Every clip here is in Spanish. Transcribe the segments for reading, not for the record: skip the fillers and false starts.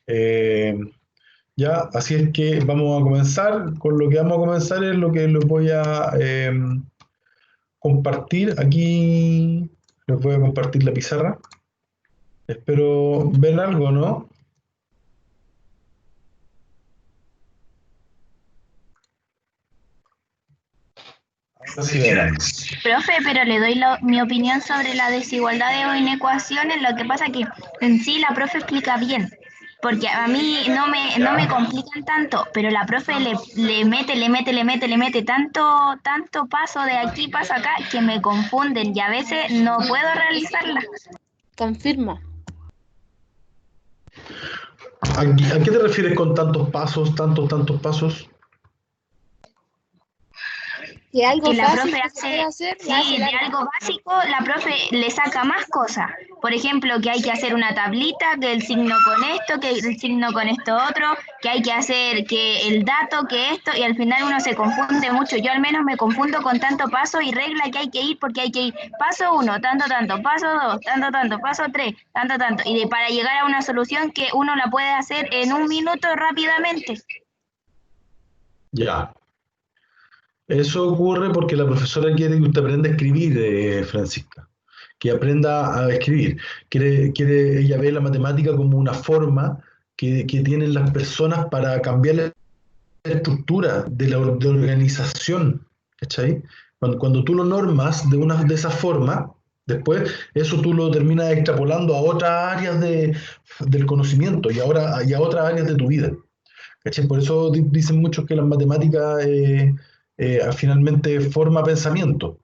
Eh, ya, así es que vamos a comenzar. Con lo que vamos a comenzar es lo que les voy a compartir. Aquí les voy a compartir la pizarra. Espero ver algo, ¿no? Así verán. Profe, pero le doy mi opinión sobre la desigualdad en ecuaciones. Lo que pasa que en sí la profe explica bien, porque a mí no me Ya. complican tanto, pero la profe le mete tanto paso de aquí, paso acá, que me confunden y a veces no puedo realizarla. Confirmo. ¿A qué te refieres con tantos pasos, tantos pasos? Que algo Que la fácil profe que se puede hace, hacer, la hace sí, de larga. algo básico, la profe le saca más cosas. Por ejemplo, que hay que hacer una tablita, que el signo con esto, que el signo con esto otro, que hay que hacer que el dato, que esto, y al final uno se confunde mucho. Yo al menos me confundo con tanto paso y regla que hay que ir, porque hay que ir paso uno, tanto, paso dos, tanto, paso tres, tanto, y para llegar a una solución que uno la puede hacer en un minuto rápidamente. Ya. Eso ocurre porque la profesora quiere que usted aprenda a escribir, Francisca, que aprenda a escribir. Ella ve la matemática como una forma que tienen las personas para cambiar la estructura de organización, ¿cachai? Cuando tú lo normas de esa forma, después eso tú lo terminas extrapolando a otras áreas del conocimiento y a otras áreas de tu vida. ¿Cachai? Por eso dicen muchos que las matemáticas finalmente forma pensamiento,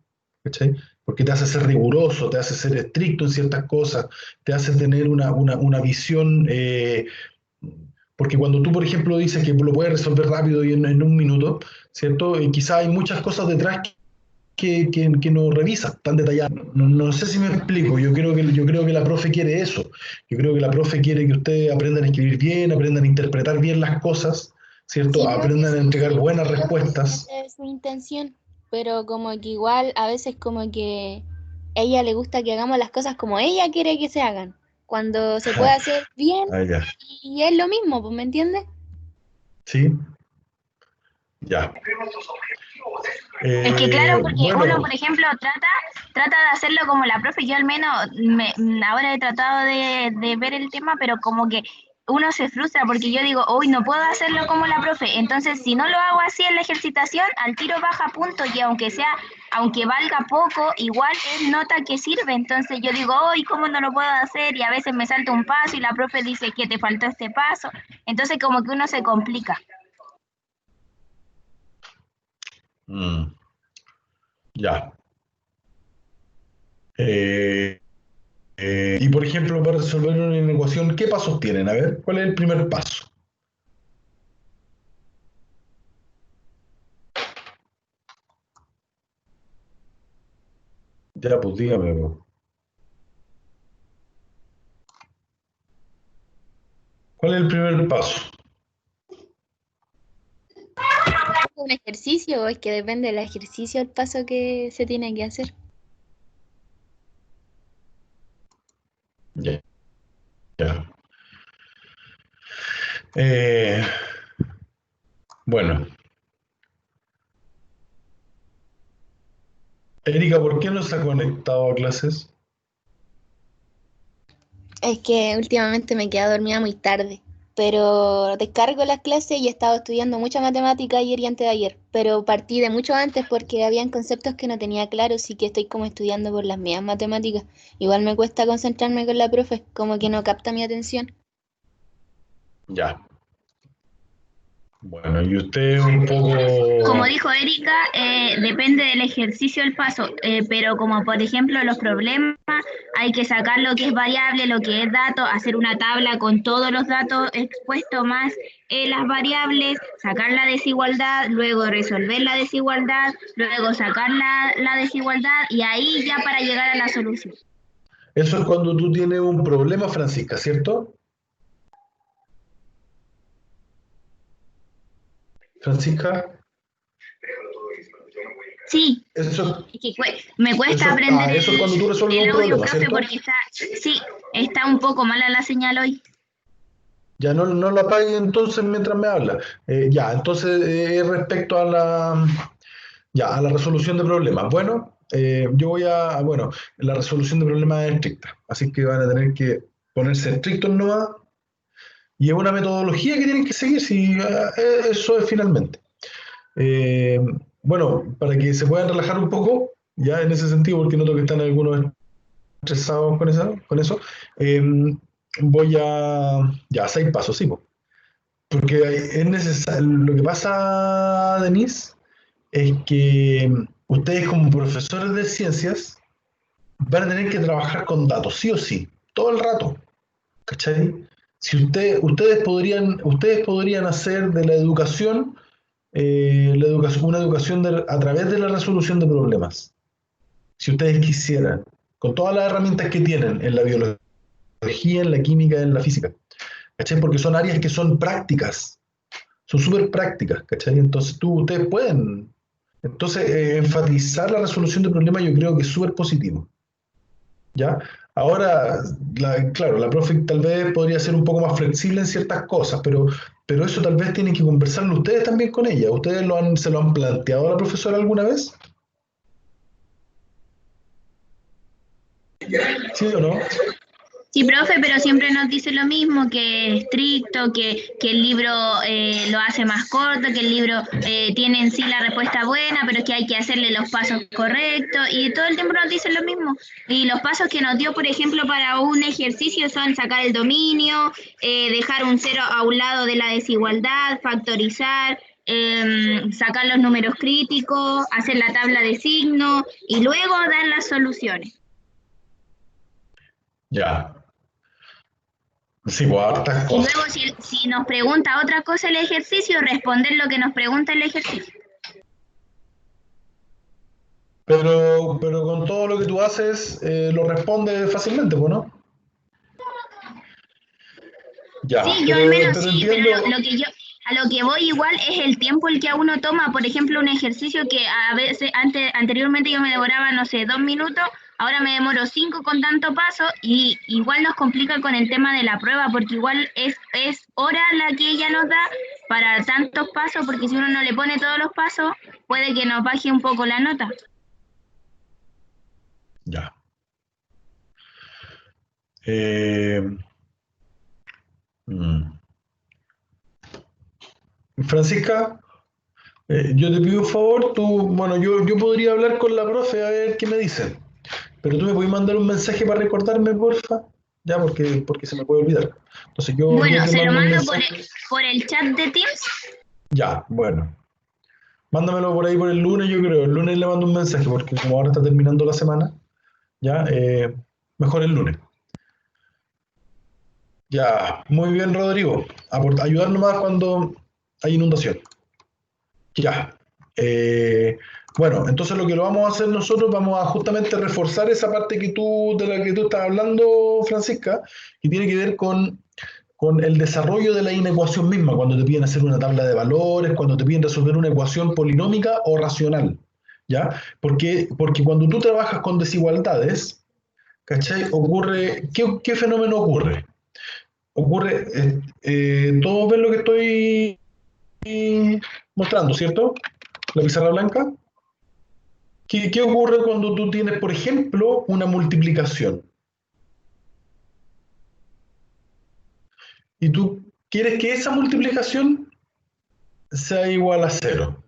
¿cachai? Porque te hace ser riguroso, te hace ser estricto en ciertas cosas, te hace tener una visión, porque cuando tú, por ejemplo, dices que lo puedes resolver rápido y en un minuto, ¿cierto? Quizás hay muchas cosas detrás que no revisas tan detallado. No sé si me explico, yo creo que la profe quiere eso. Yo creo que la profe quiere que ustedes aprendan a escribir bien, aprendan a interpretar bien las cosas, ¿cierto? Sí, profe, Aprendan a sí, entregar sí, buenas entiendo respuestas. su intención, pero como que igual a veces como que a ella le gusta que hagamos las cosas como ella quiere que se hagan, cuando se puede hacer bien Ah, ya. y es lo mismo, pues, ¿me entiendes? ¿Sí? Ya. Es que claro, porque uno, Bueno, por ejemplo, trata de hacerlo como la profe. Yo al menos ahora he tratado de ver el tema, pero como que uno se frustra porque yo digo, hoy no puedo hacerlo como la profe. Entonces, si no lo hago así en la ejercitación, al tiro baja puntos y aunque valga poco, igual es nota que sirve. Entonces yo digo, hoy, ¿cómo no lo puedo hacer? Y a veces me salta un paso y la profe dice que te faltó este paso. Entonces como que uno se complica. mm, ya. Eh, y por ejemplo, para resolver una ecuación, ¿qué pasos tienen? A ver, ¿cuál es el primer paso? Ya, pues dígame, pues. ¿Cuál es el primer paso? ¿Es un ejercicio o es que depende del ejercicio el paso que se tiene que hacer? Ya, ya. Eh, bueno, Erika, ¿por qué no se ha conectado a clases? Es que últimamente me quedé dormida muy tarde, pero descargo las clases y he estado estudiando mucha matemática ayer y antes de ayer, pero partí de mucho antes porque habían conceptos que no tenía claros y que estoy como estudiando por las mías matemáticas. Igual me cuesta concentrarme con la profe, como que no capta mi atención. Ya. Bueno, y usted un Como poco... dijo Erika, depende del ejercicio el paso, pero como por ejemplo los problemas, hay que sacar lo que es variable, lo que es dato, hacer una tabla con todos los datos expuestos más las variables, sacar la desigualdad, luego resolver la desigualdad, luego sacar la desigualdad y ahí ya para llegar a la solución. Eso es cuando tú tienes un problema, Francisca, ¿cierto? Francisca, Sí, eso, es que me cuesta aprender eso es cuando tú resuelves el un audio, problema, profe, ¿cierto? porque sí, está un poco mala la señal hoy. Ya no lo apague entonces mientras me habla. Ya, entonces respecto a a la resolución de problemas. Bueno, bueno, la resolución de problemas es estricta, así que van a tener que ponerse estrictos nomás, y es una metodología que tienen que seguir, si eso es finalmente. Eh, bueno, para que se puedan relajar un poco, ya en ese sentido, porque noto que están algunos estresados con eso, eh, voy ya, 6 pasos, sí, po. Porque es necesario. Lo que pasa, Denise, es que ustedes como profesores de ciencias van a tener que trabajar con datos, sí o sí, todo el rato, ¿cachai? Si ustedes podrían hacer de una educación a través de la resolución de problemas, si ustedes quisieran, con todas las herramientas que tienen en la biología, en la química, en la física, ¿cachai? Porque son áreas que son prácticas, son súper prácticas, ¿cachai? Entonces ustedes pueden. Entonces, enfatizar la resolución de problemas yo creo que es súper positivo, ¿ya? Ahora, claro, la profe tal vez podría ser un poco más flexible en ciertas cosas, pero eso tal vez tienen que conversarlo ustedes también con ella. ¿Ustedes se lo han planteado a la profesora alguna vez? ¿Sí o no? Sí, profe, pero siempre nos dice lo mismo, que es estricto, que el libro lo hace más corto, que el libro tiene en sí la respuesta buena, pero es que hay que hacerle los pasos correctos y todo el tiempo nos dice lo mismo. Y los pasos que nos dio, por ejemplo, para un ejercicio son sacar el dominio, dejar un cero a un lado de la desigualdad, factorizar, sacar los números críticos, hacer la tabla de signos y luego dar las soluciones. Ya. Sí, pues hartas Y cosas. luego si nos pregunta otra cosa el ejercicio, responder lo que nos pregunta el ejercicio. Pero con todo lo que tú haces, lo respondes fácilmente, pues, ¿no? Ya, Sí, yo al menos pero sí, pero entiendo. a lo que voy igual es el tiempo el que a uno toma. Por ejemplo, un ejercicio que a veces anteriormente yo me demoraba, no sé, 2 minutos, ahora me demoro 5 con tanto paso y igual nos complica con el tema de la prueba porque igual es hora la que ella nos da para tantos pasos porque si uno no le pone todos los pasos puede que nos baje un poco la nota. Ya. Eh, mm. Francisca, yo te pido un favor, bueno, yo podría hablar con la profe a ver qué me dice, pero tú me puedes mandar un mensaje para recordarme, porfa, ya, porque se me puede olvidar. Entonces yo Bueno, te se lo mando un mando mensaje, por el chat de Teams. ya, bueno, mándamelo por ahí por el lunes, yo creo, el lunes le mando un mensaje, porque como ahora está terminando la semana, ya, mejor el lunes. Ya, muy bien, Rodrigo, ayudar nomás cuando hay inundación. Ya. Eh, bueno, entonces lo que lo vamos a hacer nosotros, vamos a justamente reforzar esa parte de la que tú estás hablando, Francisca, que tiene que ver con el desarrollo de la inecuación misma, cuando te piden hacer una tabla de valores, cuando te piden resolver una ecuación polinómica o racional, ¿ya? Porque cuando tú trabajas con desigualdades, ¿cachai? ¿Qué fenómeno ocurre? Todos ven lo que estoy mostrando, ¿cierto? La pizarra blanca. ¿Qué ocurre cuando tú tienes, por ejemplo, una multiplicación y tú quieres que esa multiplicación sea igual a cero?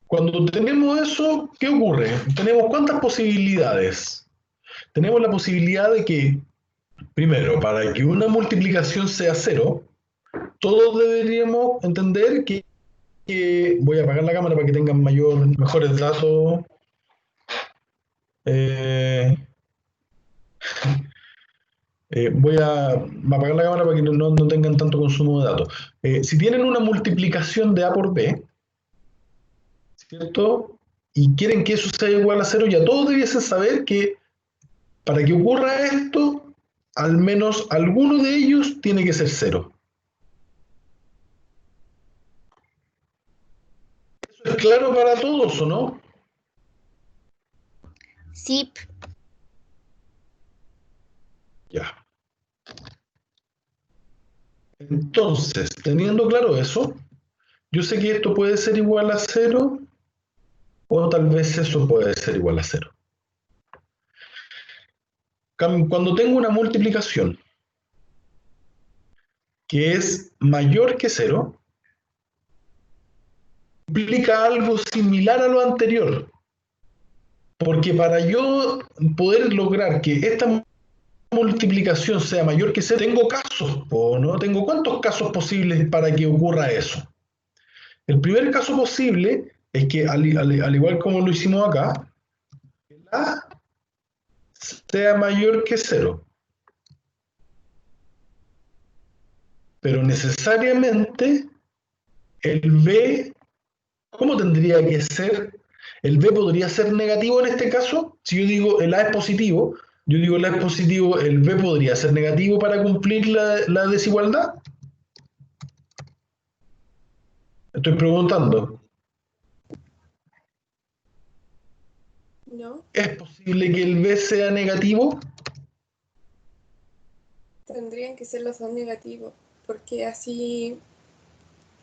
Cuando tenemos eso, ¿qué ocurre? Tenemos cuántas posibilidades. Tenemos la posibilidad de que, primero, para que una multiplicación sea cero, todos deberíamos entender que voy a apagar la cámara para que tengan mejores datos. Eh, voy a apagar la cámara para que no tengan tanto consumo de datos. Si tienen una multiplicación de A por B, ¿cierto? Y quieren que eso sea igual a cero, ya todos debiesen saber que para que ocurra esto, al menos alguno de ellos tiene que ser cero. ¿Eso es claro para todos o no? Sí, Ya. Entonces, teniendo claro eso, yo sé que esto puede ser igual a cero, o tal vez eso puede ser igual a cero. Cuando tengo una multiplicación que es mayor que cero, implica algo similar a lo anterior. Porque para yo poder lograr que esta multiplicación sea mayor que cero, tengo casos, ¿o no? Tengo cuántos casos posibles para que ocurra eso. El primer caso posible es que, al igual como lo hicimos acá, A sea mayor que cero. Pero necesariamente el B, ¿cómo tendría que ser? El B podría ser negativo en este caso. Si yo digo el A es positivo, yo digo el A es positivo, el B podría ser negativo para cumplir la desigualdad. Estoy preguntando. No, ¿Es posible que el B sea negativo? tendrían que ser los dos negativos, porque así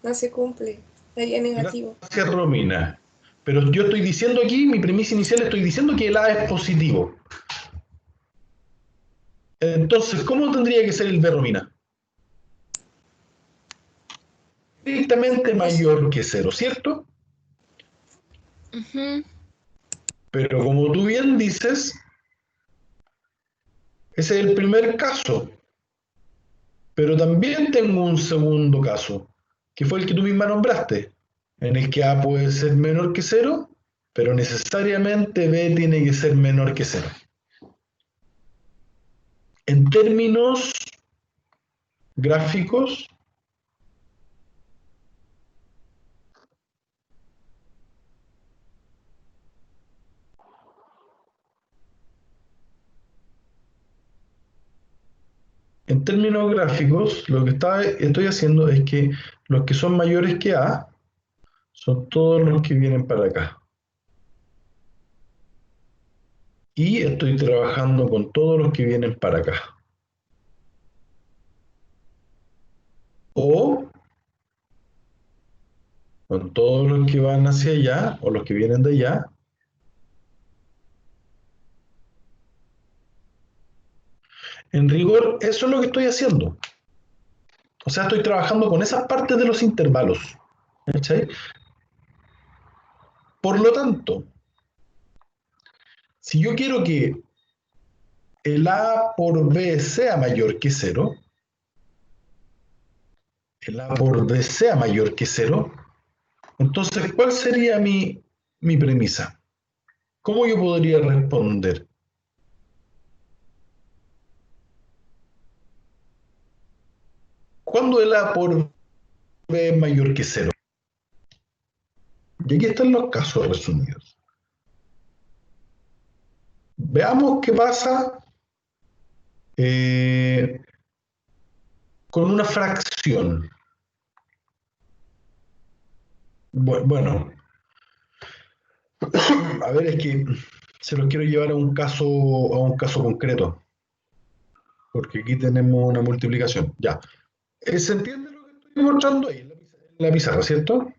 no se cumple. Sería negativo. Gracias, Romina. Pero yo estoy diciendo aquí, mi premisa inicial, estoy diciendo que el A es positivo. Entonces, ¿cómo tendría que ser el B, Romina? Estrictamente mayor que cero, ¿cierto? Ujú. Pero como tú bien dices, ese es el primer caso. Pero también tengo un segundo caso, que fue el que tú misma nombraste, en el que A puede ser menor que cero, pero necesariamente B tiene que ser menor que cero. En términos gráficos, lo que estoy haciendo es que los que son mayores que A son todos los que vienen para acá. Y estoy trabajando con todos los que vienen para acá. O con todos los que van hacia allá o los que vienen de allá. En rigor, eso es lo que estoy haciendo. O sea, estoy trabajando con esas partes de los intervalos. ¿Cachai? Por lo tanto, si yo quiero que el A por B sea mayor que cero, el A por B sea mayor que cero, entonces, ¿cuál sería mi premisa? ¿Cómo yo podría responder? ¿Cuándo el A por B es mayor que cero? Y aquí están los casos resumidos. Veamos qué pasa con una fracción. Bueno, a ver, es que se los quiero llevar a un caso concreto, porque aquí tenemos una multiplicación. Ya. ¿Se entiende lo que estoy mostrando ahí en la pizarra, cierto?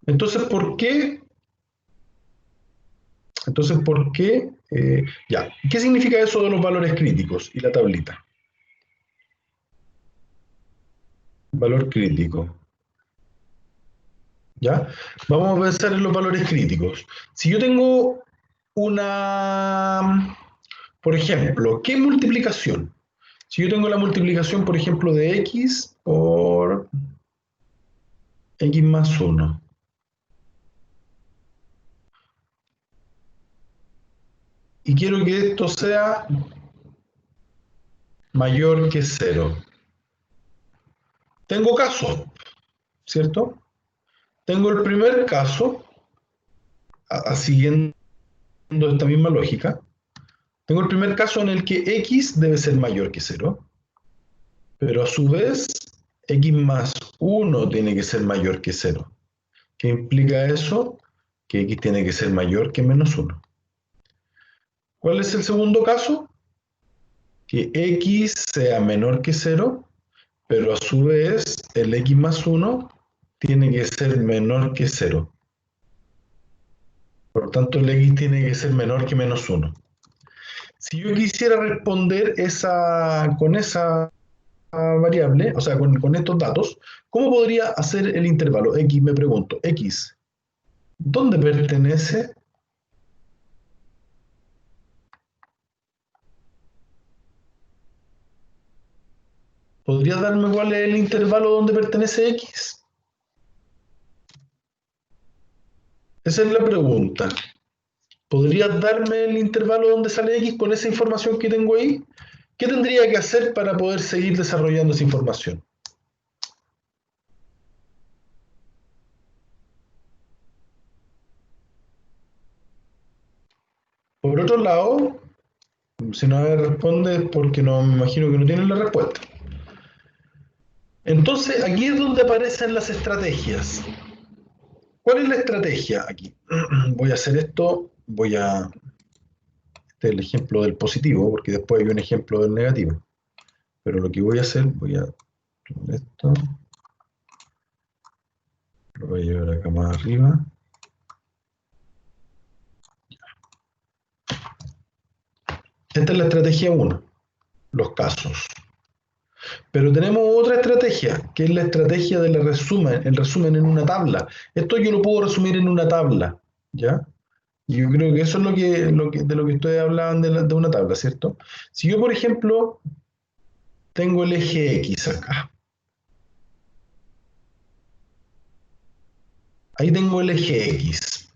Entonces, ¿por qué? Ya. ¿Qué significa eso de los valores críticos y la tablita? Valor crítico. ¿Ya? Vamos a pensar en los valores críticos. Si yo tengo por ejemplo, ¿qué multiplicación? Si yo tengo la multiplicación, por ejemplo, de x por x más 1. Y quiero que esto sea mayor que 0. Tengo caso, ¿cierto? Tengo el primer caso, siguiendo esta misma lógica. Tengo el primer caso en el que x debe ser mayor que 0, pero a su vez x más 1 tiene que ser mayor que 0. ¿Qué implica eso? Que x tiene que ser mayor que menos 1. ¿Cuál es el segundo caso? Que x sea menor que 0, pero a su vez el x más 1 tiene que ser menor que 0. Por lo tanto, el x tiene que ser menor que menos 1. Si yo quisiera responder con esa variable, o sea, con estos datos, ¿cómo podría hacer el intervalo? X, me pregunto, X, ¿dónde pertenece? ¿Podría darme cuál es el intervalo donde pertenece X? Esa es la pregunta. ¿Podrías darme el intervalo donde sale X con esa información que tengo ahí? ¿Qué tendría que hacer para poder seguir desarrollando esa información? Por otro lado, si no me responde es porque no me imagino que no tienen la respuesta. Entonces, aquí es donde aparecen las estrategias. ¿Cuál es la estrategia aquí? Voy a hacer esto, este es el ejemplo del positivo, porque después hay un ejemplo del negativo. Pero lo que voy a hacer, voy a tomar esto, lo voy a llevar acá más arriba. Esta es la estrategia 1, los casos. Pero tenemos otra estrategia, que es la estrategia del resumen, el resumen en una tabla. Esto yo lo puedo resumir en una tabla, ¿ya? Y yo creo que eso es de lo que ustedes hablaban de una tabla, ¿cierto? Si yo, por ejemplo, tengo el eje X acá. Ahí tengo el eje X,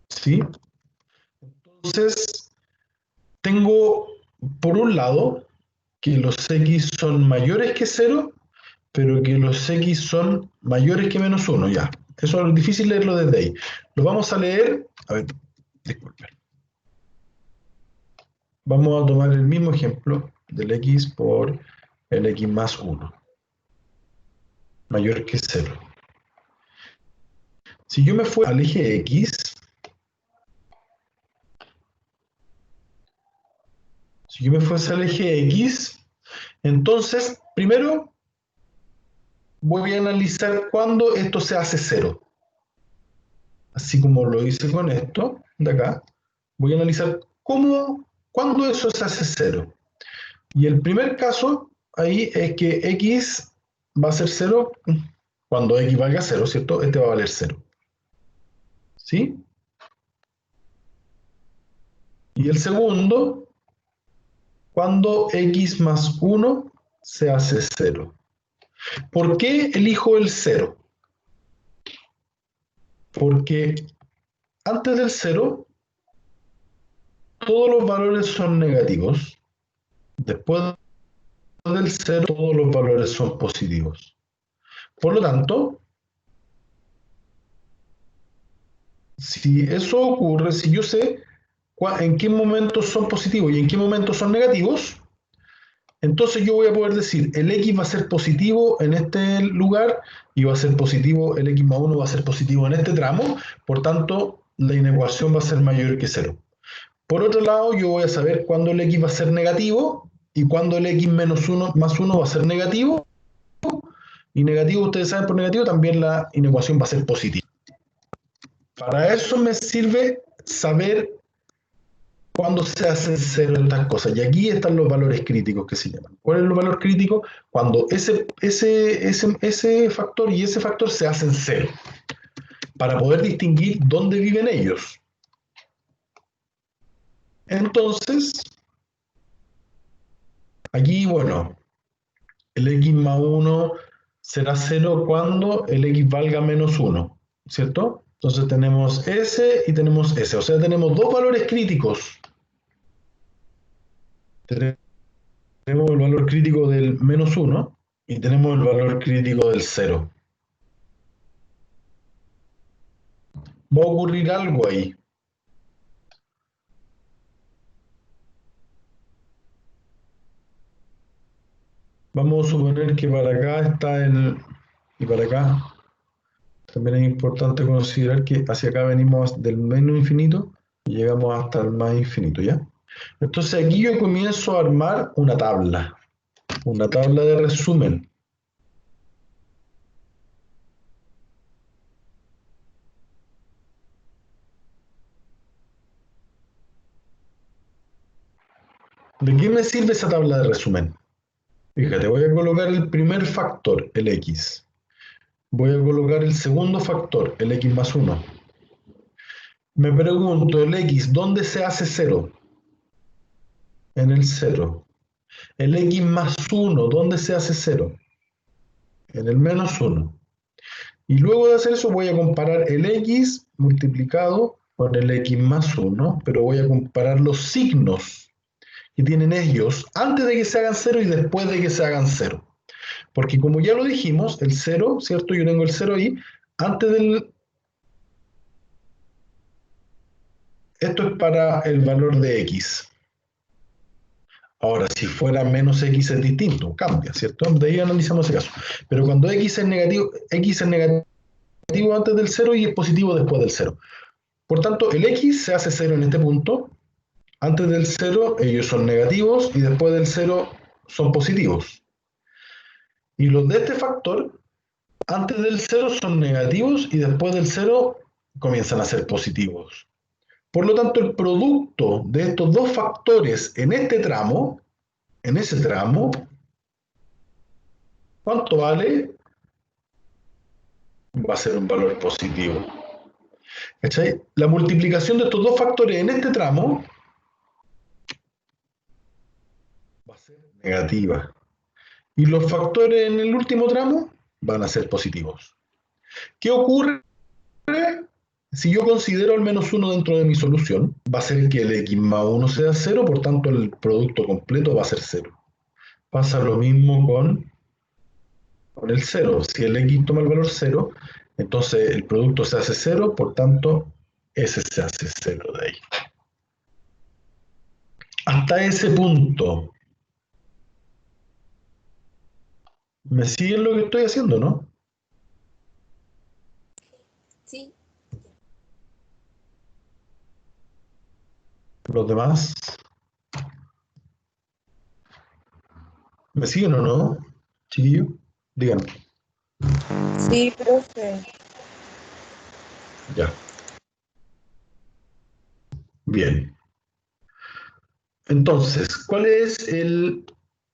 ¿sí? Entonces, tengo, por un lado, que los X son mayores que 0, pero que los X son mayores que menos 1, ya. Eso es difícil leerlo desde ahí. Lo vamos a leer, a ver, disculpen. Vamos a tomar el mismo ejemplo del X por el X más 1, mayor que 0. Si yo me fuera al eje X, si yo me fuese al eje X, entonces, primero voy a analizar cuándo esto se hace 0. Así como lo hice con esto de acá, voy a analizar cuándo eso se hace 0. Y el primer caso ahí es que X va a ser 0 cuando X valga 0, ¿cierto? Este va a valer 0. ¿Sí? Y el segundo, cuando X más 1 se hace 0. ¿Por qué elijo el 0? Porque antes del 0, todos los valores son negativos. Después del 0, todos los valores son positivos. Por lo tanto, si eso ocurre, si yo sé en qué momentos son positivos y en qué momentos son negativos, entonces yo voy a poder decir, el X va a ser positivo en este lugar y va a ser positivo, el X más 1 va a ser positivo en este tramo, por tanto, la inecuación va a ser mayor que 0. Por otro lado, yo voy a saber cuándo el X va a ser negativo y cuándo el X menos 1 más 1 va a ser negativo. Y negativo, ustedes saben, por negativo también la inecuación va a ser positiva. Para eso me sirve saber cuándo se hacen 0 estas cosas. Y aquí están los valores críticos que se llaman. ¿Cuál es el valor crítico? Cuando ese factor y ese factor se hacen 0. Para poder distinguir dónde viven ellos. Entonces, aquí, bueno, el X más 1 será 0 cuando el X valga menos 1, ¿cierto? Entonces tenemos S y tenemos S, o sea, tenemos dos valores críticos. Tenemos el valor crítico del menos 1 y tenemos el valor crítico del 0. Va a ocurrir algo ahí. Vamos a suponer que para acá está y para acá. También es importante considerar que hacia acá venimos del menos infinito Y llegamos hasta el más infinito, ¿ya? Entonces aquí yo comienzo a armar una tabla de resumen. ¿De qué me sirve esa tabla de resumen? Fíjate, voy a colocar el primer factor, el x. Voy a colocar el segundo factor, el x más 1. Me pregunto, el x, ¿dónde se hace 0? En el 0. El x más 1, ¿dónde se hace 0? En el menos 1. Y luego de hacer eso voy a comparar el x multiplicado con el x más 1, pero voy a comparar los signos que tienen ellos antes de que se hagan 0 y después de que se hagan 0. Porque como ya lo dijimos, el 0, ¿cierto? Yo tengo el 0 ahí, antes del... Esto es para el valor de x. Ahora, si fuera menos x es distinto, cambia, ¿cierto? De ahí analizamos ese caso. Pero cuando x es negativo antes del 0 y es positivo después del 0. Por tanto, el x se hace 0 en este punto. Antes del 0 ellos son negativos y después del 0 son positivos. Y los de este factor, antes del 0 son negativos y después del 0 comienzan a ser positivos. Por lo tanto, el producto de estos dos factores en este tramo, en ese tramo, ¿cuánto vale? Va a ser un valor positivo. ¿Cachai? La multiplicación de estos dos factores en este tramo va a ser negativa. Y los factores en el último tramo van a ser positivos. ¿Qué ocurre si yo considero el menos 1 dentro de mi solución? Va a ser que el x más 1 sea 0, por tanto el producto completo va a ser 0. Pasa lo mismo con el 0. Si el x toma el valor 0, entonces el producto se hace 0, por tanto ese se hace 0 de ahí. Hasta ese punto, ¿me siguen lo que estoy haciendo, no? Sí, Los demás, ¿me siguen o no, chiquillo? Díganme. sí, profe. Ya. Bien. Entonces, ¿cuál es el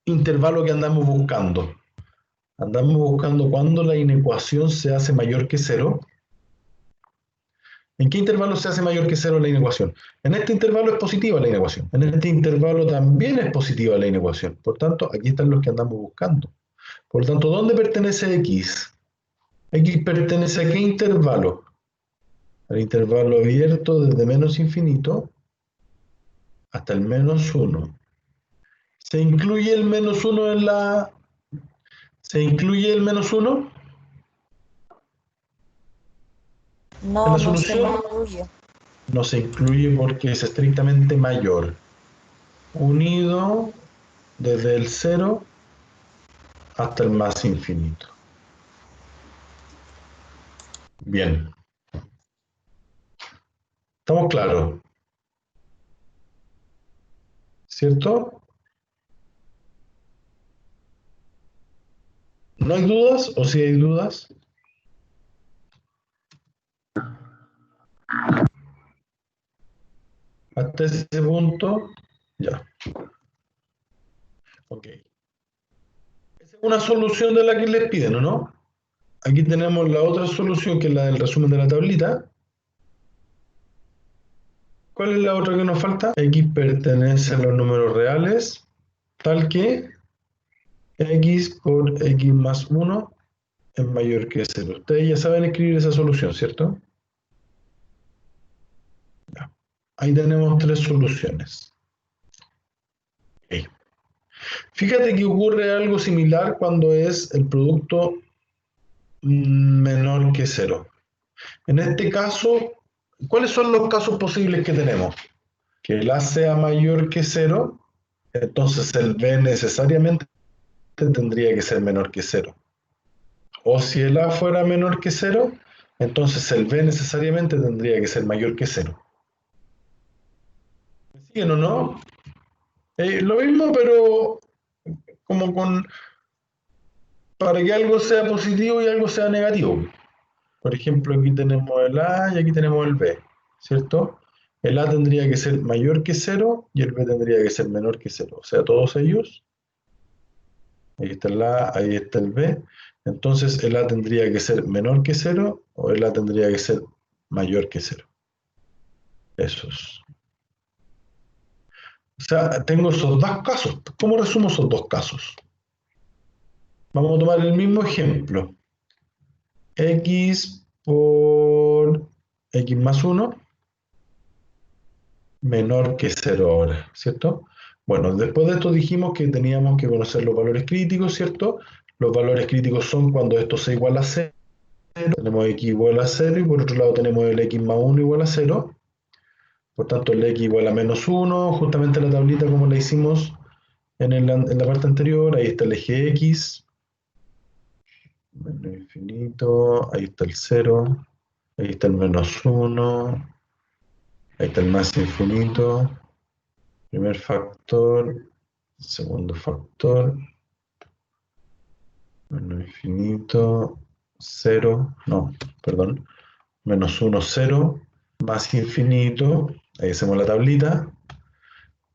intervalo que andamos buscando? Andamos buscando cuando la inecuación se hace mayor que 0. ¿En qué intervalo se hace mayor que 0 la inecuación? En este intervalo es positiva la inecuación. En este intervalo también es positiva la inecuación. Por tanto, aquí están los que andamos buscando. Por lo tanto, ¿dónde pertenece x? X pertenece a qué intervalo? Al intervalo abierto desde menos infinito hasta el menos 1. ¿Se incluye el menos 1 en la... ¿Se incluye el menos 1 en No, la no se me solución? incluye. No se incluye porque es estrictamente mayor. Unido desde el 0 hasta el más infinito. Bien. ¿Estamos claros? ¿Cierto? ¿No hay dudas o sí hay dudas? Hasta ese punto, ya. Ok. Esa es una solución de la que les piden, ¿o no? Aquí tenemos la otra solución, que es la del resumen de la tablita. ¿Cuál es la otra que nos falta? X pertenece a los números reales, tal que x por x más 1 es mayor que 0. Ustedes ya saben escribir esa solución, ¿cierto? Ya. Ahí tenemos tres soluciones. Okay. Fíjate que ocurre algo similar cuando es el producto menor que 0. En este caso, ¿cuáles son los casos posibles que tenemos? Que el A sea mayor que 0, entonces el B necesariamente tendría que ser menor que 0. O si el A fuera menor que 0, entonces el B necesariamente tendría que ser mayor que 0. ¿o no? Lo mismo, pero como para que algo sea positivo y algo sea negativo. Por ejemplo, aquí tenemos el A y aquí tenemos el B, ¿cierto? El A tendría que ser mayor que cero y el B tendría que ser menor que cero. O sea, todos ellos, ahí está el A, ahí está el B. Entonces el A tendría que ser menor que cero o el A tendría que ser mayor que cero. Esos. O sea, tengo esos dos casos. ¿Cómo resumo esos dos casos? Vamos a tomar el mismo ejemplo. X por X más 1 menor que cero ahora, ¿cierto? Bueno, después de esto dijimos que teníamos que conocer los valores críticos, ¿cierto? Los valores críticos son cuando esto se iguala a cero, tenemos x igual a cero y por otro lado tenemos el x más 1 igual a cero. Por tanto, el x igual a menos 1, justamente la tablita como la hicimos en la parte anterior, ahí está el eje x, menos infinito, ahí está el 0, ahí está el menos 1, ahí está el más infinito, primer factor, segundo factor, menos infinito, 0, no, perdón, menos 1, 0, más infinito, ahí hacemos la tablita.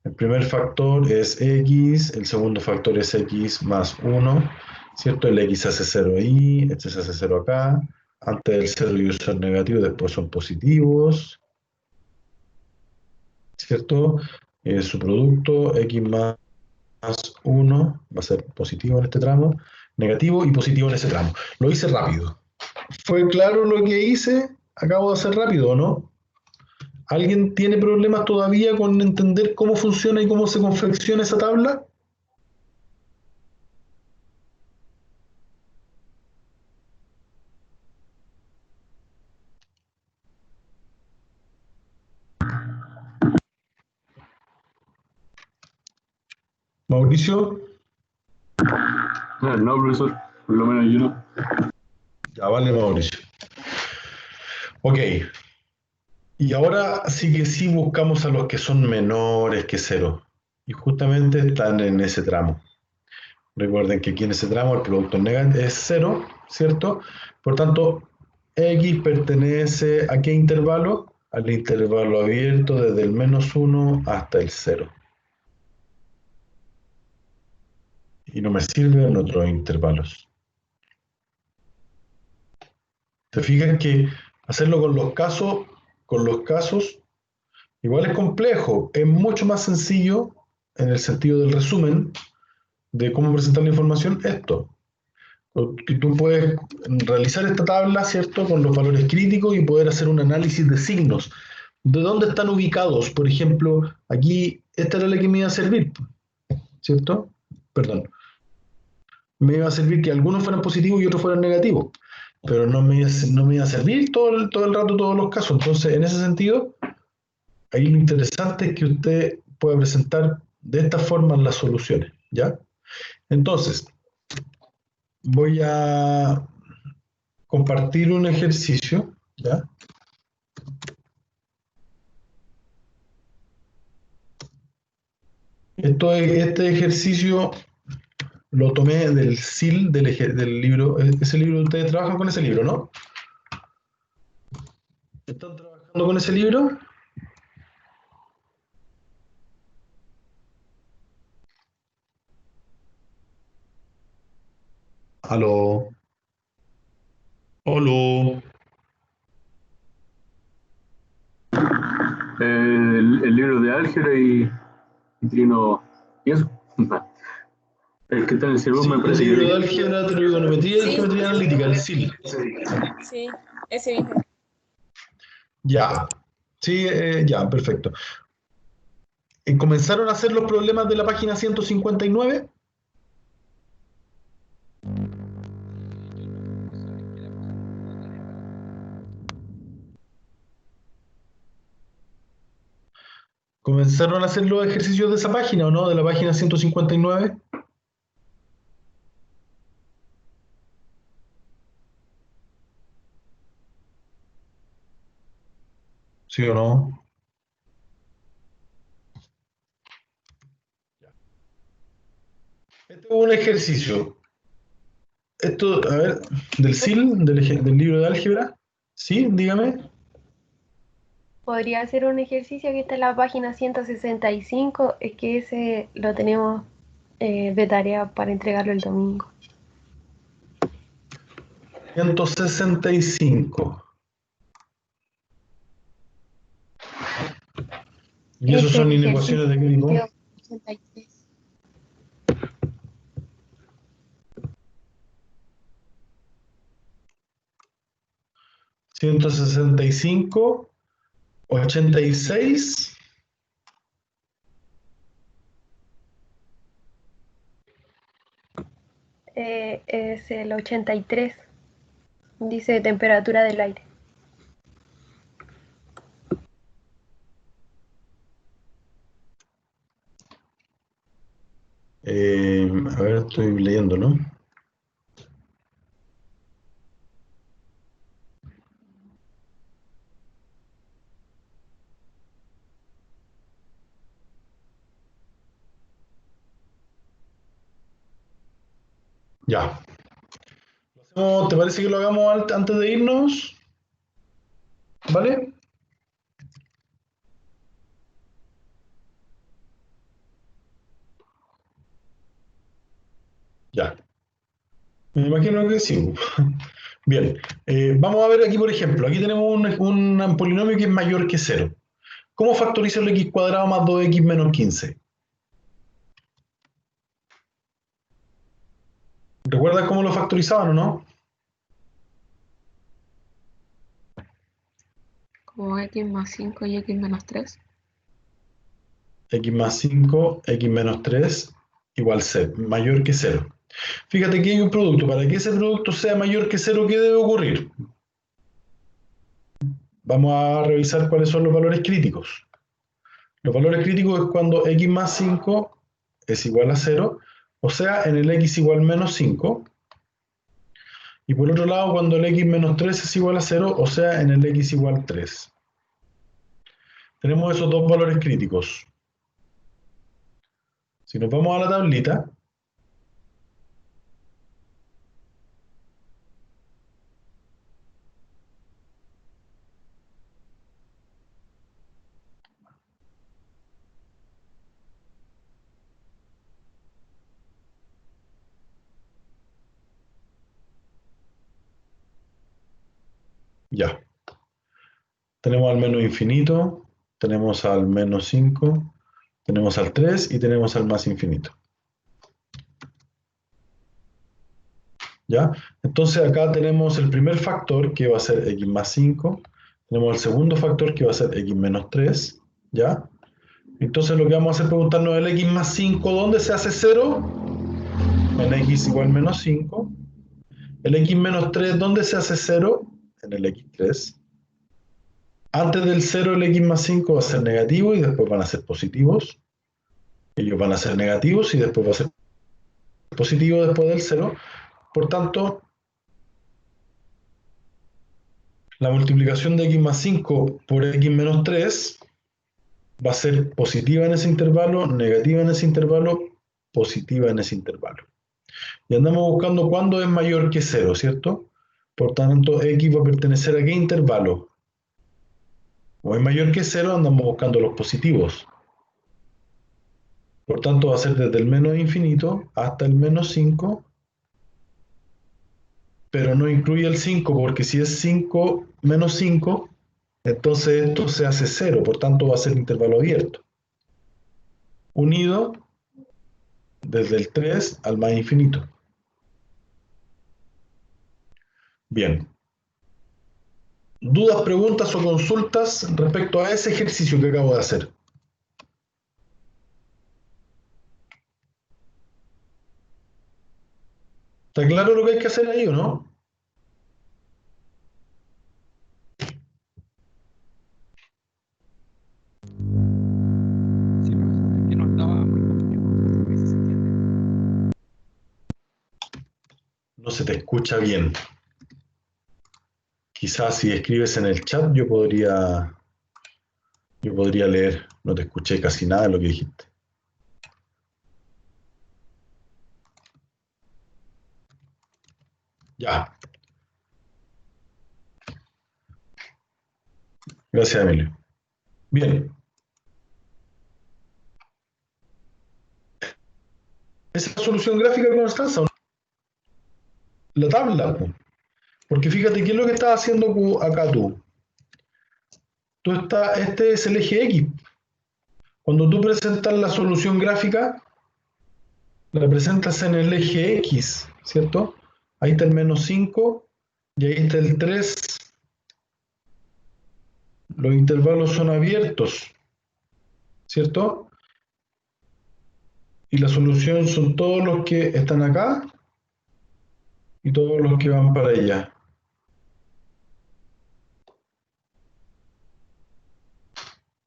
El primer factor es x, el segundo factor es x más 1, ¿cierto? El x hace 0 ahí, este se hace 0 acá. Antes del 0 y son negativos, después son positivos, ¿cierto? Su producto, x más 1, va a ser positivo en este tramo, negativo y positivo en ese tramo. Lo hice rápido. ¿Fue claro lo que hice? Acabo de hacer rápido, ¿o no? ¿Alguien tiene problemas todavía con entender cómo funciona y cómo se confecciona esa tabla? Mauricio, No, profesor, por lo menos yo no. ya vale, Mauricio. Ok, y ahora sí que sí buscamos a los que son menores que cero. Y justamente están en ese tramo. Recuerden que aquí en ese tramo el producto es cero, ¿cierto? Por tanto, X pertenece a qué intervalo? Al intervalo abierto desde el menos 1 hasta el 0. Y no me sirven otros intervalos. ¿Te fijas que hacerlo con los casos, igual es complejo? Es mucho más sencillo en el sentido del resumen de cómo presentar la información esto. Que tú puedes realizar esta tabla, ¿cierto? Con los valores críticos y poder hacer un análisis de signos. ¿De dónde están ubicados? Por ejemplo, aquí, esta era la que me iba a servir, ¿cierto? Perdón. Me iba a servir que algunos fueran positivos y otros fueran negativos, pero no me iba a servir todo el rato todos los casos. Entonces, en ese sentido, ahí lo interesante es que usted pueda presentar de esta forma las soluciones, ¿ya? Entonces, voy a compartir un ejercicio, ¿ya? Este ejercicio lo tomé del SIL, del libro. Ese libro, ustedes trabajan con ese libro, ¿no? ¿Están trabajando con ese libro? Aló. Aló. El libro de álgebra y trino. Y eso. El que está en el cerebro Sí, me el parece libro de que. álgebra, trigonometría y Sí, geometría analítica, el SIL. sí, ese mismo. Ya. Sí, ya, perfecto. ¿Comenzaron a hacer los problemas de la página 159? ¿Comenzaron a hacer los ejercicios de esa página o no? De la página 159. ¿Sí o no? un ejercicio. Esto, a ver, del SIL, del libro de álgebra. Sí, dígame. Podría ser un ejercicio que está en la página 165, es que ese lo tenemos de tarea para entregarlo el domingo. 165. Y esos Ese son ejercicio inecuaciones de qué tipo. 83. 165, 86. Es el 83, dice temperatura del aire. A ver, estoy leyendo, ¿no? Ya. ¿Te parece que lo hagamos antes de irnos? ¿Vale? Ya. Me imagino que sí. Bien. Vamos a ver aquí, por ejemplo. Aquí tenemos un polinomio que es mayor que 0. ¿Cómo factorizo el x cuadrado más 2x menos 15? ¿Recuerdas cómo lo factorizaban o no? Como x más 5 y x menos 3. X más 5, x menos 3, igual 0, mayor que 0. Fíjate que hay un producto. Para que ese producto sea mayor que 0, ¿qué debe ocurrir? Vamos a revisar cuáles son los valores críticos. Los valores críticos es cuando x más 5 es igual a 0, o sea, en el x igual menos 5. Y por otro lado, cuando el x menos 3 es igual a 0, o sea, en el x igual 3. Tenemos esos dos valores críticos. Si nos vamos a la tablita, ya. Tenemos al menos infinito, tenemos al menos 5, tenemos al 3 y tenemos al más infinito. ¿Ya? Entonces acá tenemos el primer factor que va a ser x más 5, tenemos el segundo factor que va a ser x menos 3, ¿ya? Entonces lo que vamos a hacer es preguntarnos el x más 5, ¿dónde se hace 0? En x igual menos 5. El x menos 3, ¿dónde se hace 0? En el x3. Antes del 0 el x más 5 va a ser negativo y después van a ser positivos. Ellos van a ser negativos y después va a ser positivo después del 0. Por tanto, la multiplicación de x más 5 por x menos 3 va a ser positiva en ese intervalo, negativa en ese intervalo, positiva en ese intervalo. Y andamos buscando cuándo es mayor que 0, ¿cierto? Por tanto, x va a pertenecer a qué intervalo. O es mayor que 0, andamos buscando los positivos. Por tanto, va a ser desde el menos infinito hasta el menos 5, pero no incluye el 5, porque si es 5 menos 5, entonces esto se hace 0, por tanto va a ser intervalo abierto. Unido desde el 3 al más infinito. Bien. ¿Dudas, preguntas o consultas respecto a ese ejercicio que acabo de hacer? ¿Está claro lo que hay que hacer ahí o no? Sí, profesor, es que no estaba muy complejo. A ver si se entiende. No se te escucha bien. Quizás si escribes en el chat yo podría leer. No te escuché casi nada de lo que dijiste. Ya. Gracias, Emilio. Bien. ¿Esa es la solución gráfica, Constanza? ¿O no? La tabla, po. Porque fíjate, ¿qué es lo que estás haciendo acá tú? Este es el eje X. Cuando tú presentas la solución gráfica, la presentas en el eje X, ¿cierto? Ahí está el -5 y ahí está el 3. Los intervalos son abiertos, ¿cierto? Y la solución son todos los que están acá y todos los que van para allá.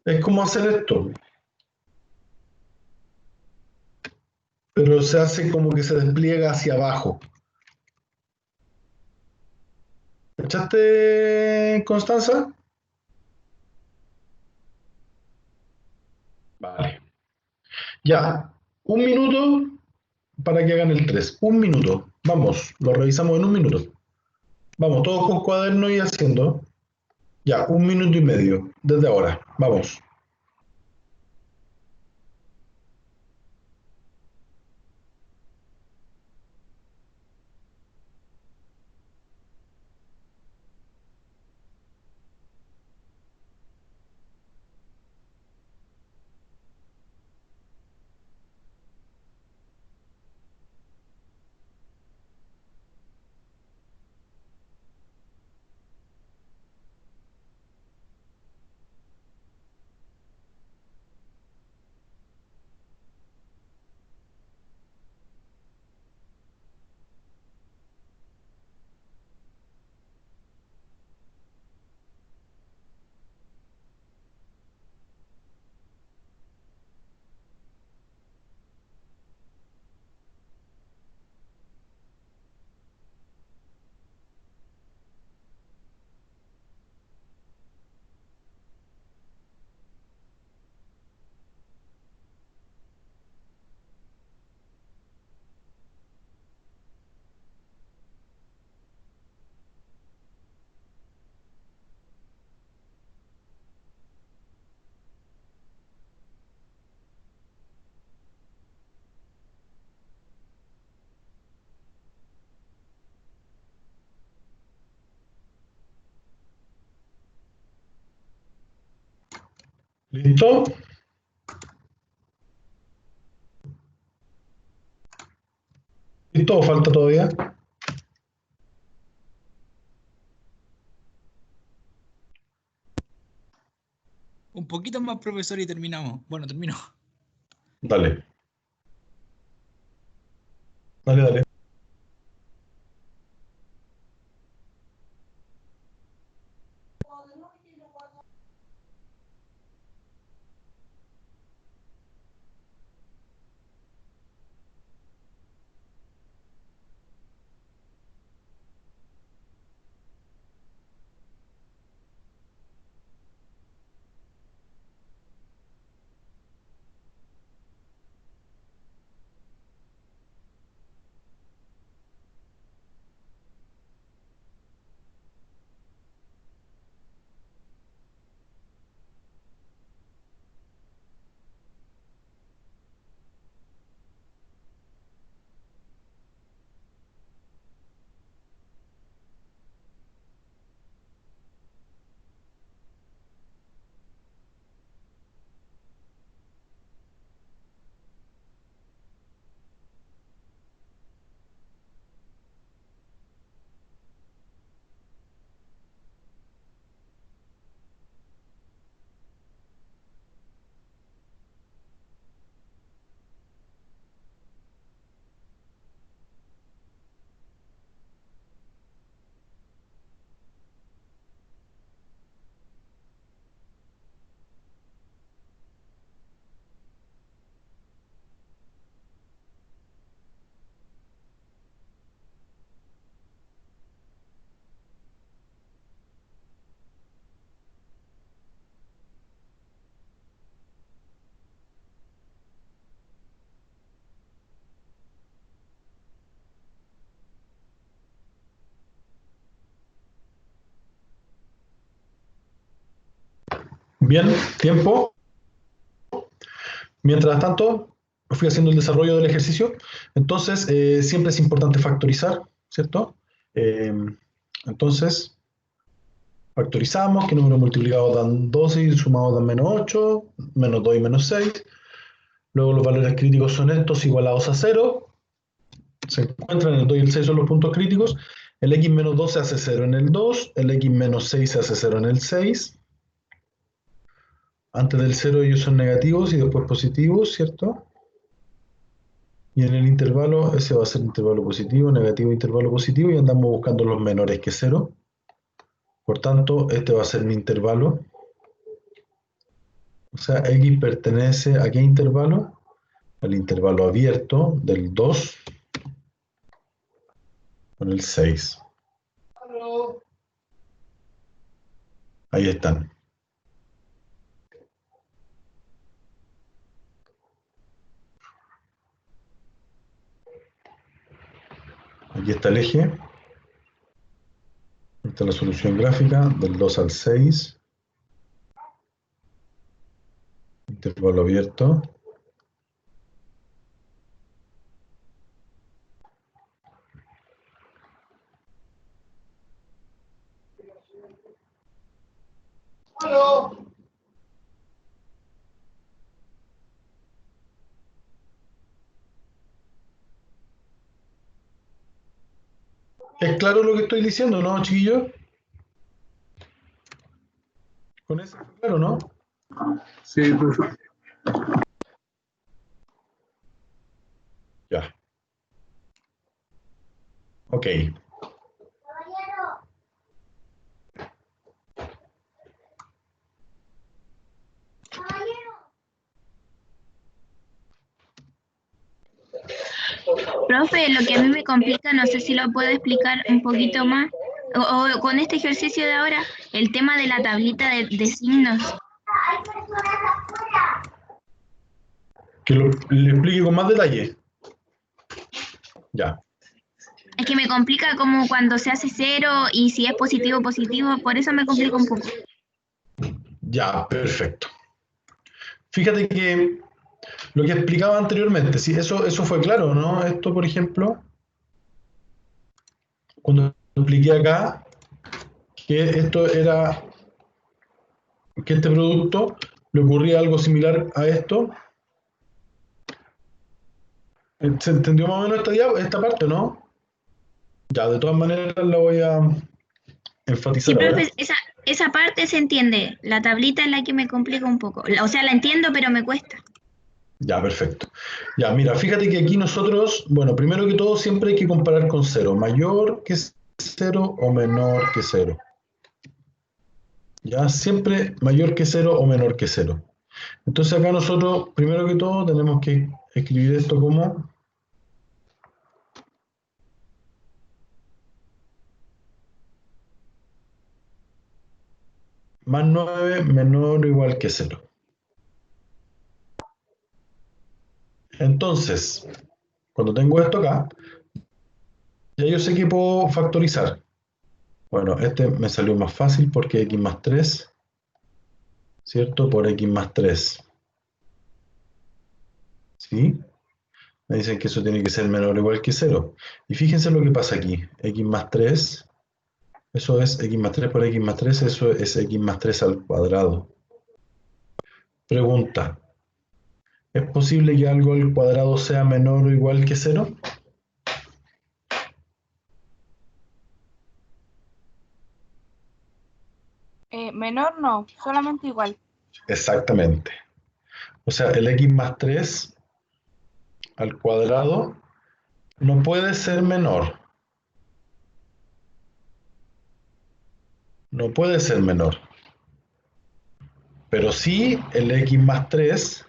Es como hacer esto, pero se hace como que se despliega hacia abajo. ¿Echaste, Constanza? Vale. Ya, un minuto para que hagan el 3. Un minuto. Vamos, lo revisamos en un minuto. Vamos, todos con cuaderno y haciendo. Ya, 1 minuto y medio, desde ahora. Vamos. ¿Listo? ¿Listo o falta todavía? Un poquito más, profesor, y terminamos. Bueno, termino. Dale. Dale, dale. Bien, tiempo. Mientras tanto, fui haciendo el desarrollo del ejercicio. Entonces, siempre es importante factorizar, ¿cierto? Entonces, factorizamos, que número multiplicado dan 12 y sumado dan menos 8, menos 2 y menos 6. Luego los valores críticos son estos igualados a 0. Se encuentran en el 2 y el 6 son los puntos críticos. El x menos 2 se hace 0 en el 2, el x menos 6 se hace 0 en el 6. Antes del 0 ellos son negativos y después positivos, ¿cierto? Y en el intervalo, ese va a ser intervalo positivo, negativo, intervalo positivo, y andamos buscando los menores que 0. Por tanto, este va a ser mi intervalo. O sea, x pertenece ¿a qué intervalo? Al intervalo abierto del 2 con el 6. Ahí están. Aquí está el eje. Esta es la solución gráfica del 2 al 6. Intervalo abierto. ¿Es claro lo que estoy diciendo, no, chiquillos? Con eso es claro, ¿no? Sí, profesor. Ya. Ok. Profe, lo que a mí me complica, no sé si lo puede explicar un poquito más, o con este ejercicio de ahora, el tema de la tablita de signos. Que le explique con más detalle. Ya. Es que me complica como cuando se hace 0 y si es positivo, positivo, por eso me complica un poco. Ya, perfecto. Fíjate que lo que explicaba anteriormente, sí, eso fue claro, ¿no? Esto, por ejemplo, cuando expliqué acá que esto era, que este producto le ocurría algo similar a esto. ¿Se entendió más o menos esta parte, no? Ya, de todas maneras la voy a Sí, enfatizar ahora. profe, esa parte se entiende. La tablita es la que me complica un poco. O sea, la entiendo, pero me cuesta. Ya, perfecto. Ya, mira, fíjate que aquí nosotros, bueno, primero que todo siempre hay que comparar con 0, mayor que 0 o menor que 0. Ya, siempre mayor que 0 o menor que 0. Entonces acá nosotros, primero que todo, tenemos que escribir esto como más 9 menor o igual que 0. Entonces, cuando tengo esto acá, ya yo sé que puedo factorizar. Bueno, este me salió más fácil porque x más 3, ¿cierto? Por x más 3. ¿Sí? Me dicen que eso tiene que ser menor o igual que 0. Y fíjense lo que pasa aquí. X más 3, eso es x más 3 por x más 3, eso es x más 3 al cuadrado. Pregunta, ¿es posible que algo al cuadrado sea menor o igual que 0? Menor no, solamente igual. Exactamente. O sea, el x más 3 al cuadrado no puede ser menor. No puede ser menor. Pero sí el x más 3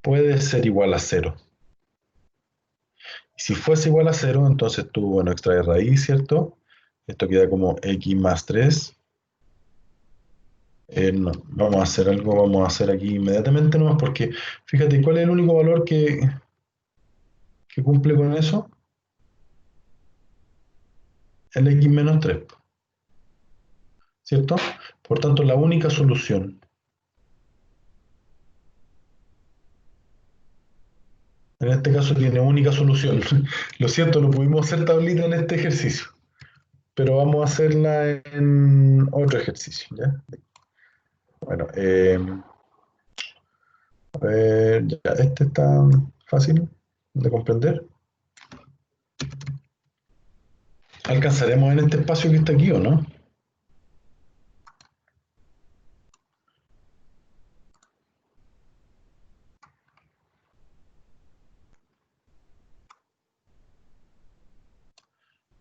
puede ser igual a 0. Si fuese igual a 0, entonces tú, bueno, extraes raíz, ¿cierto? Esto queda como x más 3. No, vamos a hacer algo, vamos a hacer aquí inmediatamente nomás, porque fíjate, ¿cuál es el único valor que cumple con eso? El x menos 3. ¿cierto? Por tanto, la única solución. En este caso tiene única solución. Lo siento, no pudimos hacer tablita en este ejercicio, pero vamos a hacerla en otro ejercicio, ¿ya? Bueno, a ver, ya, este está fácil de comprender. ¿Alcanzaremos en este espacio que está aquí o no?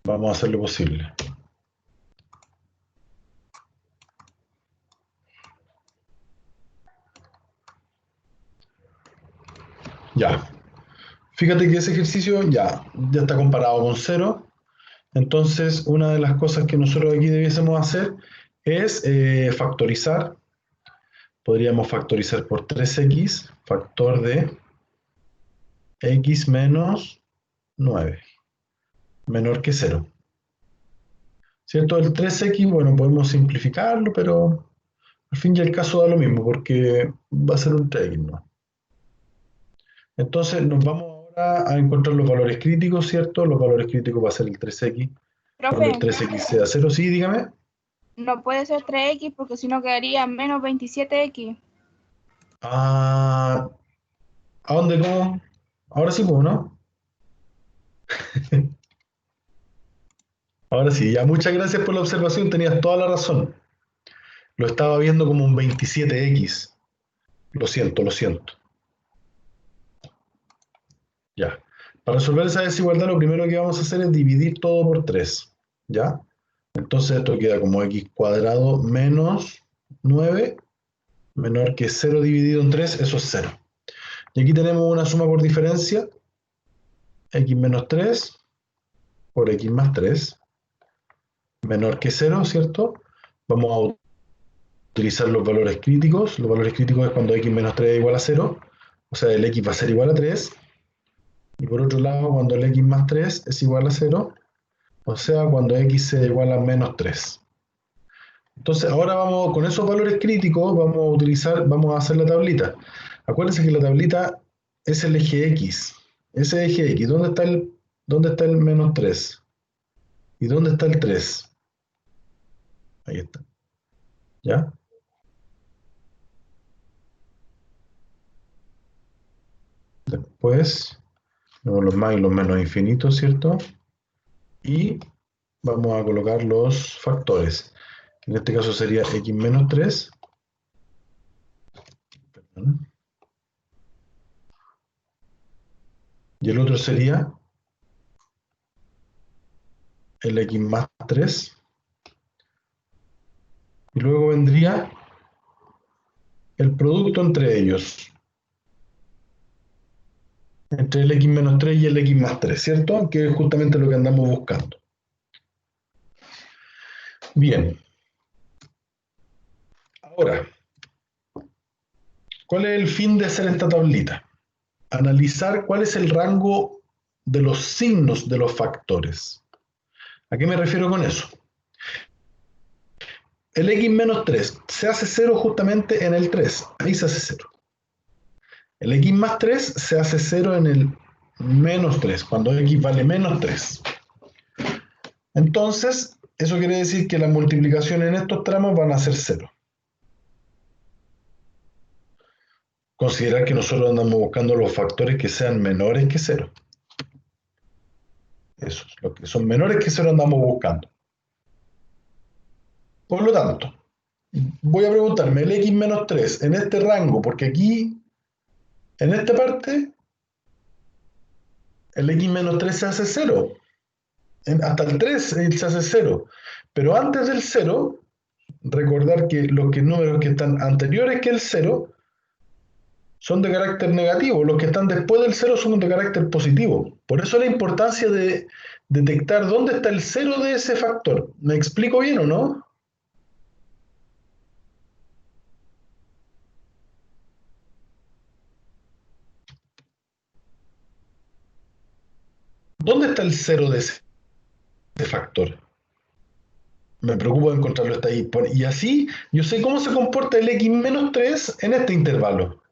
Vamos a hacer lo posible. Ya. Fíjate que ese ejercicio ya está comparado con 0. Entonces, una de las cosas que nosotros aquí debiésemos hacer es factorizar. Podríamos factorizar por 3x, factor de x menos 9, menor que 0. ¿Cierto? El 3x, bueno, podemos simplificarlo, pero al fin y al caso da lo mismo, porque va a ser un 3x, ¿no? Entonces nos vamos ahora a encontrar los valores críticos, ¿cierto? Los valores críticos va a ser el 3x, cuando el Profe, 3x sea 0, sí, dígame. no puede ser 3x porque si no quedaría menos 27x. Ah, ¿a dónde cómo? Ahora sí, pues, ¿no? Ahora sí, ya muchas gracias por la observación, tenías toda la razón. Lo estaba viendo como un 27x. Lo siento, lo siento. Ya. Para resolver esa desigualdad, lo primero que vamos a hacer es dividir todo por 3. ¿Ya? Entonces esto queda como x cuadrado menos 9 menor que 0 dividido en 3, eso es 0. Y aquí tenemos una suma por diferencia, x menos 3 por x más 3, menor que 0, ¿cierto? Vamos a utilizar los valores críticos. Los valores críticos es cuando x menos 3 es igual a 0, o sea, el x va a ser igual a 3. Y por otro lado, cuando el x más 3 es igual a 0, o sea, cuando x sea igual a menos 3. Entonces, ahora vamos, con esos valores críticos, vamos a hacer la tablita. Acuérdense que la tablita es el eje X. Ese eje X, ¿dónde está el menos 3? ¿Y dónde está el 3? Ahí está. ¿Ya? Después, tenemos los más y los menos infinitos, ¿cierto? Y vamos a colocar los factores. En este caso sería x menos 3. Perdón. Y el otro sería el x más 3. Y luego vendría el producto entre ellos. Entre el x menos 3 y el x más 3, ¿cierto? Que es justamente lo que andamos buscando. Bien. Ahora, ¿cuál es el fin de hacer esta tablita? Analizar cuál es el rango de los signos de los factores. ¿A qué me refiero con eso? El x menos 3 se hace 0 justamente en el 3. Ahí se hace 0. El x más 3 se hace 0 en el menos 3, cuando x vale menos 3. Entonces, eso quiere decir que las multiplicaciones en estos tramos van a ser 0. Considerar que nosotros andamos buscando los factores que sean menores que 0. Eso es lo que son menores que 0 andamos buscando. Por lo tanto, voy a preguntarme el x menos 3 en este rango, porque aquí, en esta parte, el x menos 3 se hace 0. Hasta el 3 se hace 0. Pero antes del 0, recordar que los números que están anteriores que el 0 son de carácter negativo, los que están después del 0 son de carácter positivo. Por eso la importancia de detectar dónde está el 0 de ese factor. ¿Me explico bien o no? ¿Dónde está el 0 de ese factor? Me preocupo de encontrarlo, está ahí. Y así yo sé cómo se comporta el x menos 3 en este intervalo.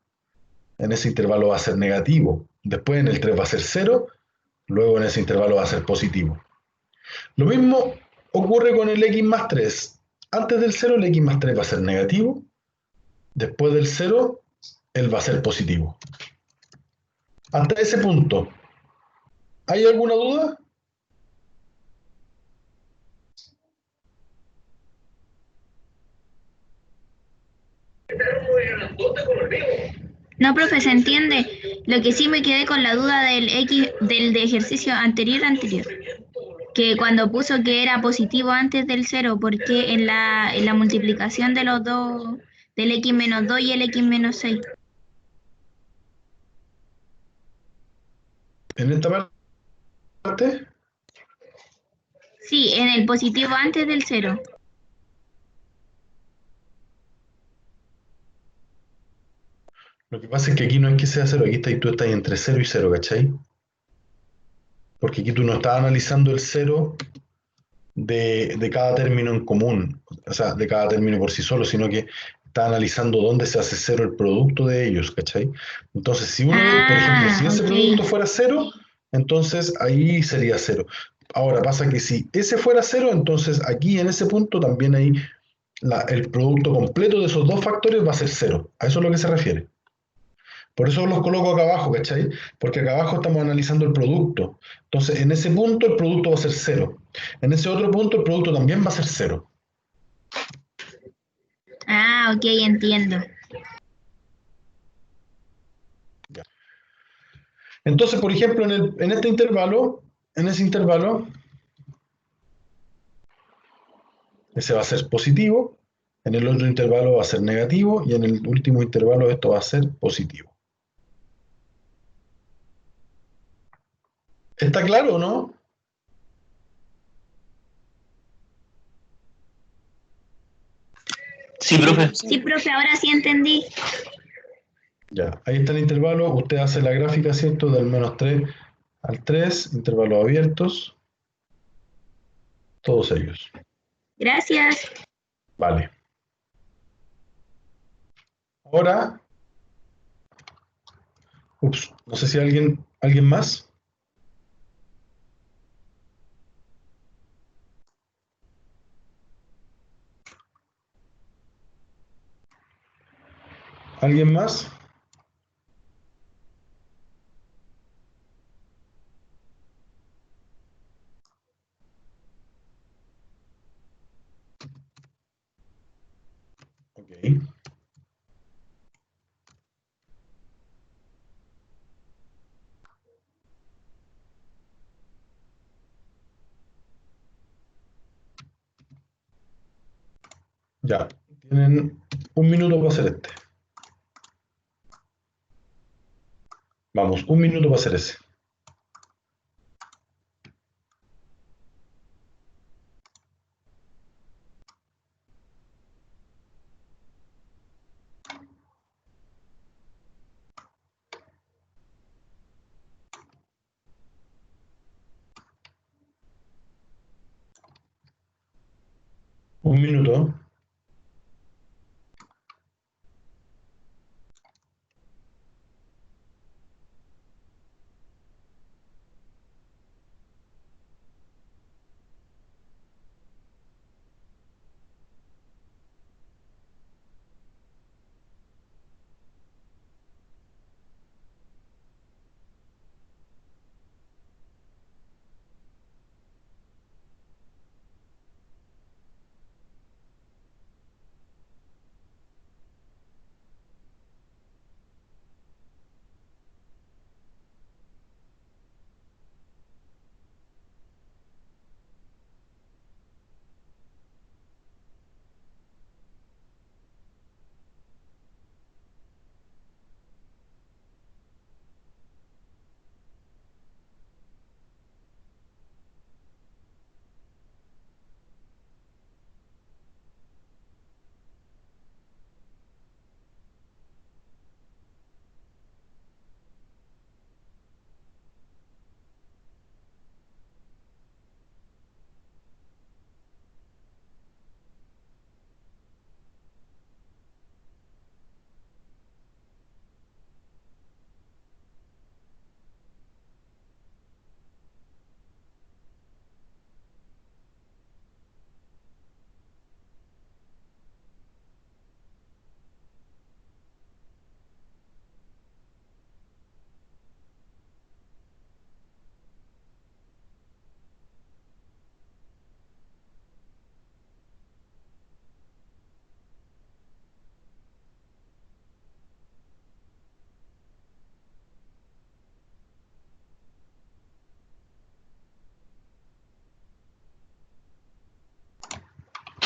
En ese intervalo va a ser negativo. Después en el 3 va a ser cero. Luego en ese intervalo va a ser positivo. Lo mismo ocurre con el x más 3. Antes del cero el x más 3 va a ser negativo. Después del cero él va a ser positivo. Hasta ese punto, ¿hay alguna duda? No, profe, se entiende. Lo que sí me quedé con la duda del X, del de ejercicio anterior, que cuando puso que era positivo antes del cero, porque en la multiplicación de los dos, del X menos 2 y el X menos 6. En esta parte, Sí, en el positivo antes del cero. lo que pasa es que aquí no es que sea cero, aquí tú estás entre cero y cero, ¿cachai? Porque aquí tú no estás analizando el cero de cada término en común, o sea, de cada término por sí solo, sino que está analizando dónde se hace cero el producto de ellos, ¿cachai? Entonces, si uno de, por ejemplo, si Ah, ese ok. producto fuera cero, entonces ahí sería cero. Ahora pasa que si ese fuera cero, entonces aquí en ese punto también hay el producto completo de esos dos factores va a ser cero. A eso es lo que se refiere. Por eso los coloco acá abajo, ¿cachai? Porque acá abajo estamos analizando el producto. Entonces, en ese punto el producto va a ser cero. En ese otro punto el producto también va a ser cero. Ah, ok, entiendo. Entonces, por ejemplo, en este intervalo, en ese intervalo, ese va a ser positivo, en el otro intervalo va a ser negativo y en el último intervalo esto va a ser positivo. ¿Está claro o no? Sí, profe. Sí, profe, ahora sí entendí. Ya, ahí está el intervalo. Usted hace la gráfica, ¿cierto? Del menos 3 al 3, intervalos abiertos, todos ellos. Gracias. Vale. Ahora, ups, no sé si alguien más. ¿Alguien más? Ok. Ya. Tienen un minuto para hacer este. Vamos, un minuto para hacer ese. Un minuto.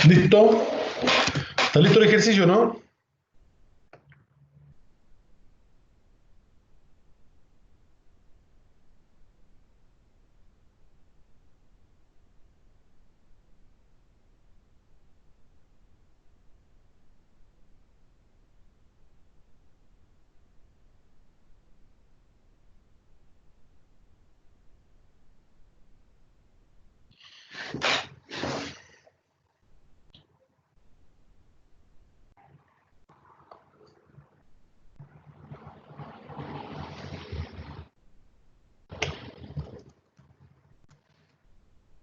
¿Listo? ¿Está listo el ejercicio, no?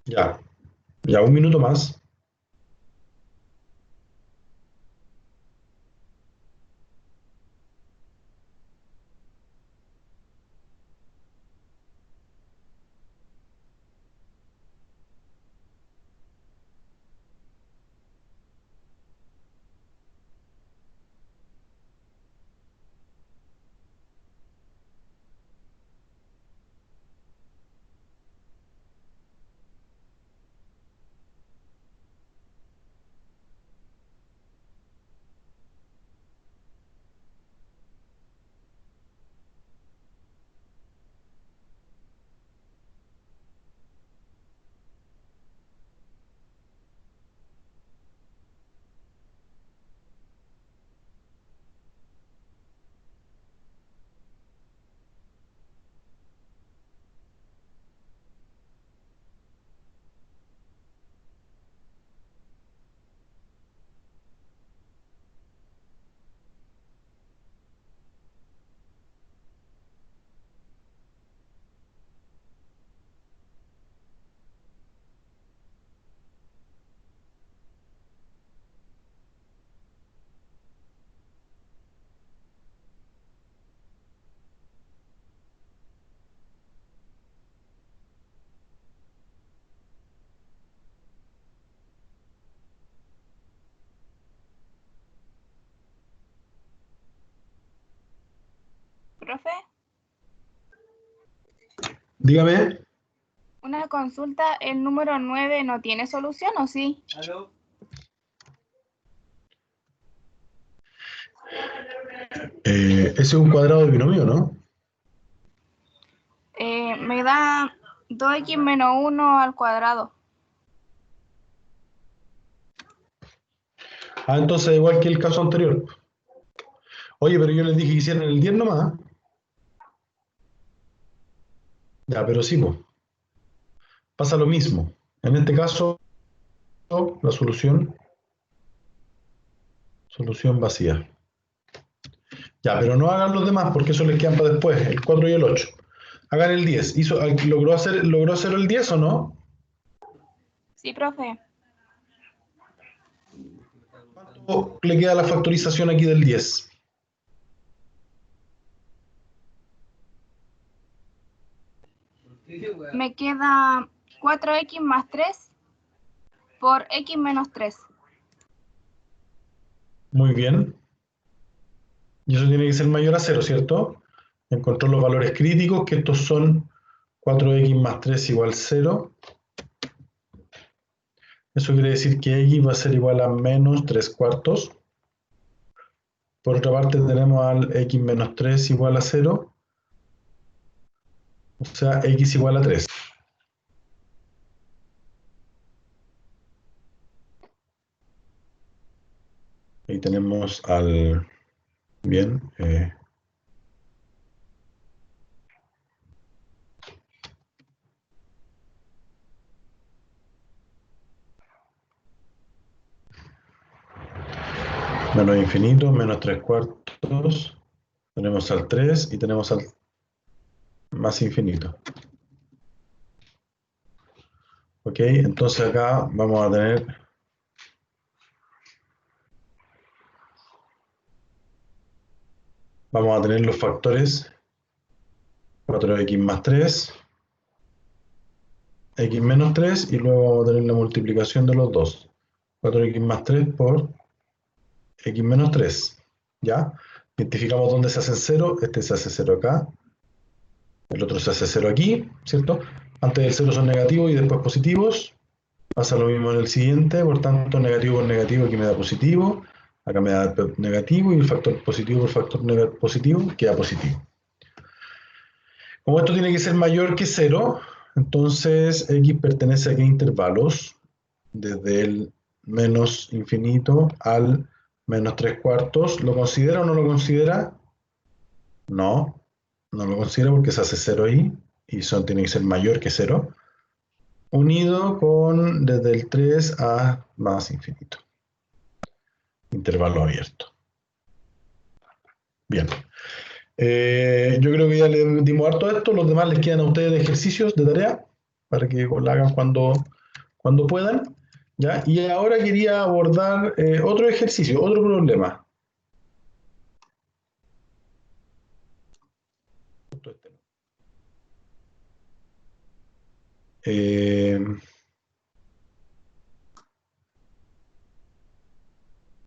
Ya. Ya, un minuto más. Profe, Dígame. una consulta, ¿el número 9 no tiene solución o sí? Ese es un cuadrado de binomio, ¿no? Me da 2x menos 1 al cuadrado. Ah, entonces igual que el caso anterior. Oye, pero yo les dije que hicieran el 10 nomás. Ya, pero sí, pues. Pasa lo mismo. En este caso, la solución vacía. Ya, pero no hagan los demás porque eso les quedan para después, el 4 y el 8. Hagan el 10. ¿Logró hacer el 10 o no? Sí, profe. ¿Cuánto le queda la factorización aquí del 10? Me queda 4x más 3 por x menos 3. Muy bien. Y eso tiene que ser mayor a 0, ¿cierto? Encontró los valores críticos, que estos son 4x más 3 igual 0. Eso quiere decir que x va a ser igual a menos 3 cuartos. Por otra parte tenemos al x menos 3 igual a 0. O sea, x igual a 3. Ahí tenemos al... Bien. Menos infinito, menos 3 cuartos. Tenemos al 3 y tenemos al más infinito. Ok, entonces acá vamos a tener... los factores 4x más 3, x menos 3, y luego vamos a tener la multiplicación de los dos. 4x más 3 por x menos 3. ¿Ya? Identificamos dónde se hace 0. Este se hace 0 acá. El otro se hace 0 aquí, ¿cierto? Antes del 0 son negativos y después positivos. Pasa lo mismo en el siguiente, por tanto, negativo por negativo aquí me da positivo, acá me da negativo y el factor positivo por factor positivo queda positivo. Como esto tiene que ser mayor que 0, entonces x pertenece a qué intervalos, desde el menos infinito al menos 3/4. ¿Lo considera o no lo considera? No, no lo considera porque se hace 0 ahí, y eso tiene que ser mayor que 0, unido con desde el 3 a más infinito. Intervalo abierto. Bien. Yo creo que ya le dimos harto a esto. Los demás les quedan a ustedes de ejercicios de tarea para que lo hagan cuando puedan. ¿Ya? Y ahora quería abordar otro ejercicio, otro problema.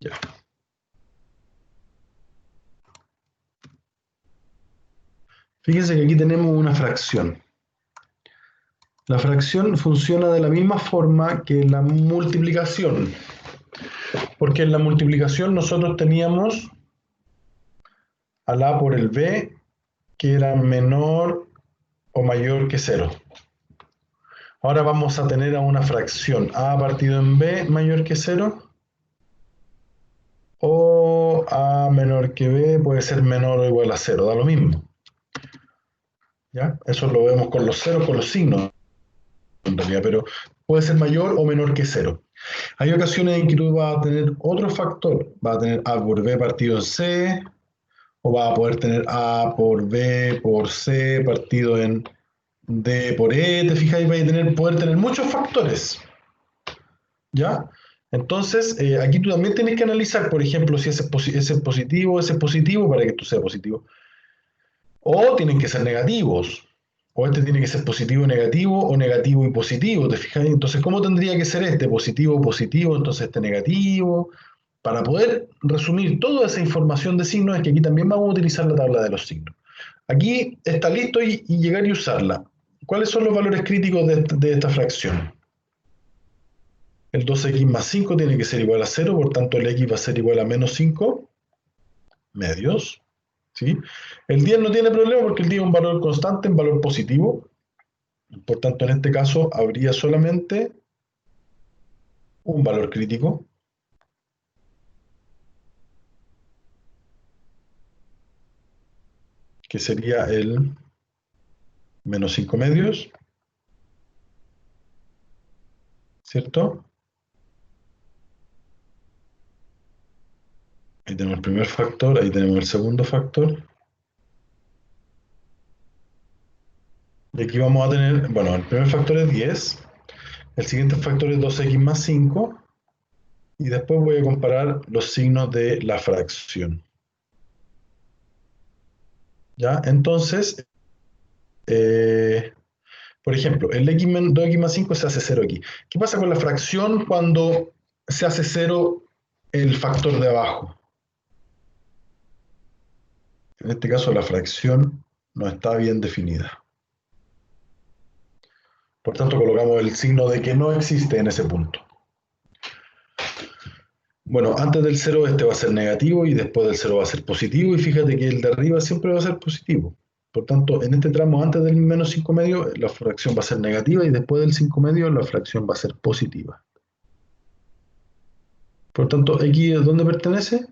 Ya. Fíjense que aquí tenemos una fracción. La fracción funciona de la misma forma que la multiplicación, porque en la multiplicación nosotros teníamos al a por el b que era menor o mayor que 0. Ahora vamos a tener a una fracción a partido en b mayor que 0, o a menor que b puede ser menor o igual a 0, da lo mismo. ¿Ya? Eso lo vemos con los ceros, con los signos, en realidad, pero puede ser mayor o menor que 0. Hay ocasiones en que tú vas a tener otro factor, vas a tener a por b partido en c, o vas a poder tener a por b por c partido en d por e, te fijáis, vais a poder tener muchos factores. ¿Ya? Entonces, aquí tú también tienes que analizar, por ejemplo, si ese es positivo, para que esto sea positivo. O tienen que ser negativos. O este tiene que ser positivo y negativo, o negativo y positivo, ¿te fijas? Entonces, ¿cómo tendría que ser este? Positivo, positivo, entonces este negativo. Para poder resumir toda esa información de signos, es que aquí también vamos a utilizar la tabla de los signos. Aquí está listo y llegar y usarla. ¿Cuáles son los valores críticos de esta fracción? El 2x más 5 tiene que ser igual a 0, por tanto el x va a ser igual a menos 5 medios. ¿Sí? El 10 no tiene problema porque el 10 es un valor constante, un valor positivo. Por tanto, en este caso habría solamente un valor crítico. Que sería el menos 5 medios. ¿Cierto? Ahí tenemos el primer factor, ahí tenemos el segundo factor. Y aquí vamos a tener, bueno, el primer factor es 10, el siguiente factor es 2x más 5, y después voy a comparar los signos de la fracción. ¿Ya? Entonces, por ejemplo, el 2x más 5 se hace 0 aquí. ¿Qué pasa con la fracción cuando se hace 0 el factor de abajo? En este caso la fracción no está bien definida. Por tanto, colocamos el signo de que no existe en ese punto. Bueno, antes del 0 este va a ser negativo y después del 0 va a ser positivo, y fíjate que el de arriba siempre va a ser positivo. Por tanto, en este tramo antes del menos 5 medios la fracción va a ser negativa, y después del 5 medios la fracción va a ser positiva. Por tanto, ¿x dónde pertenece?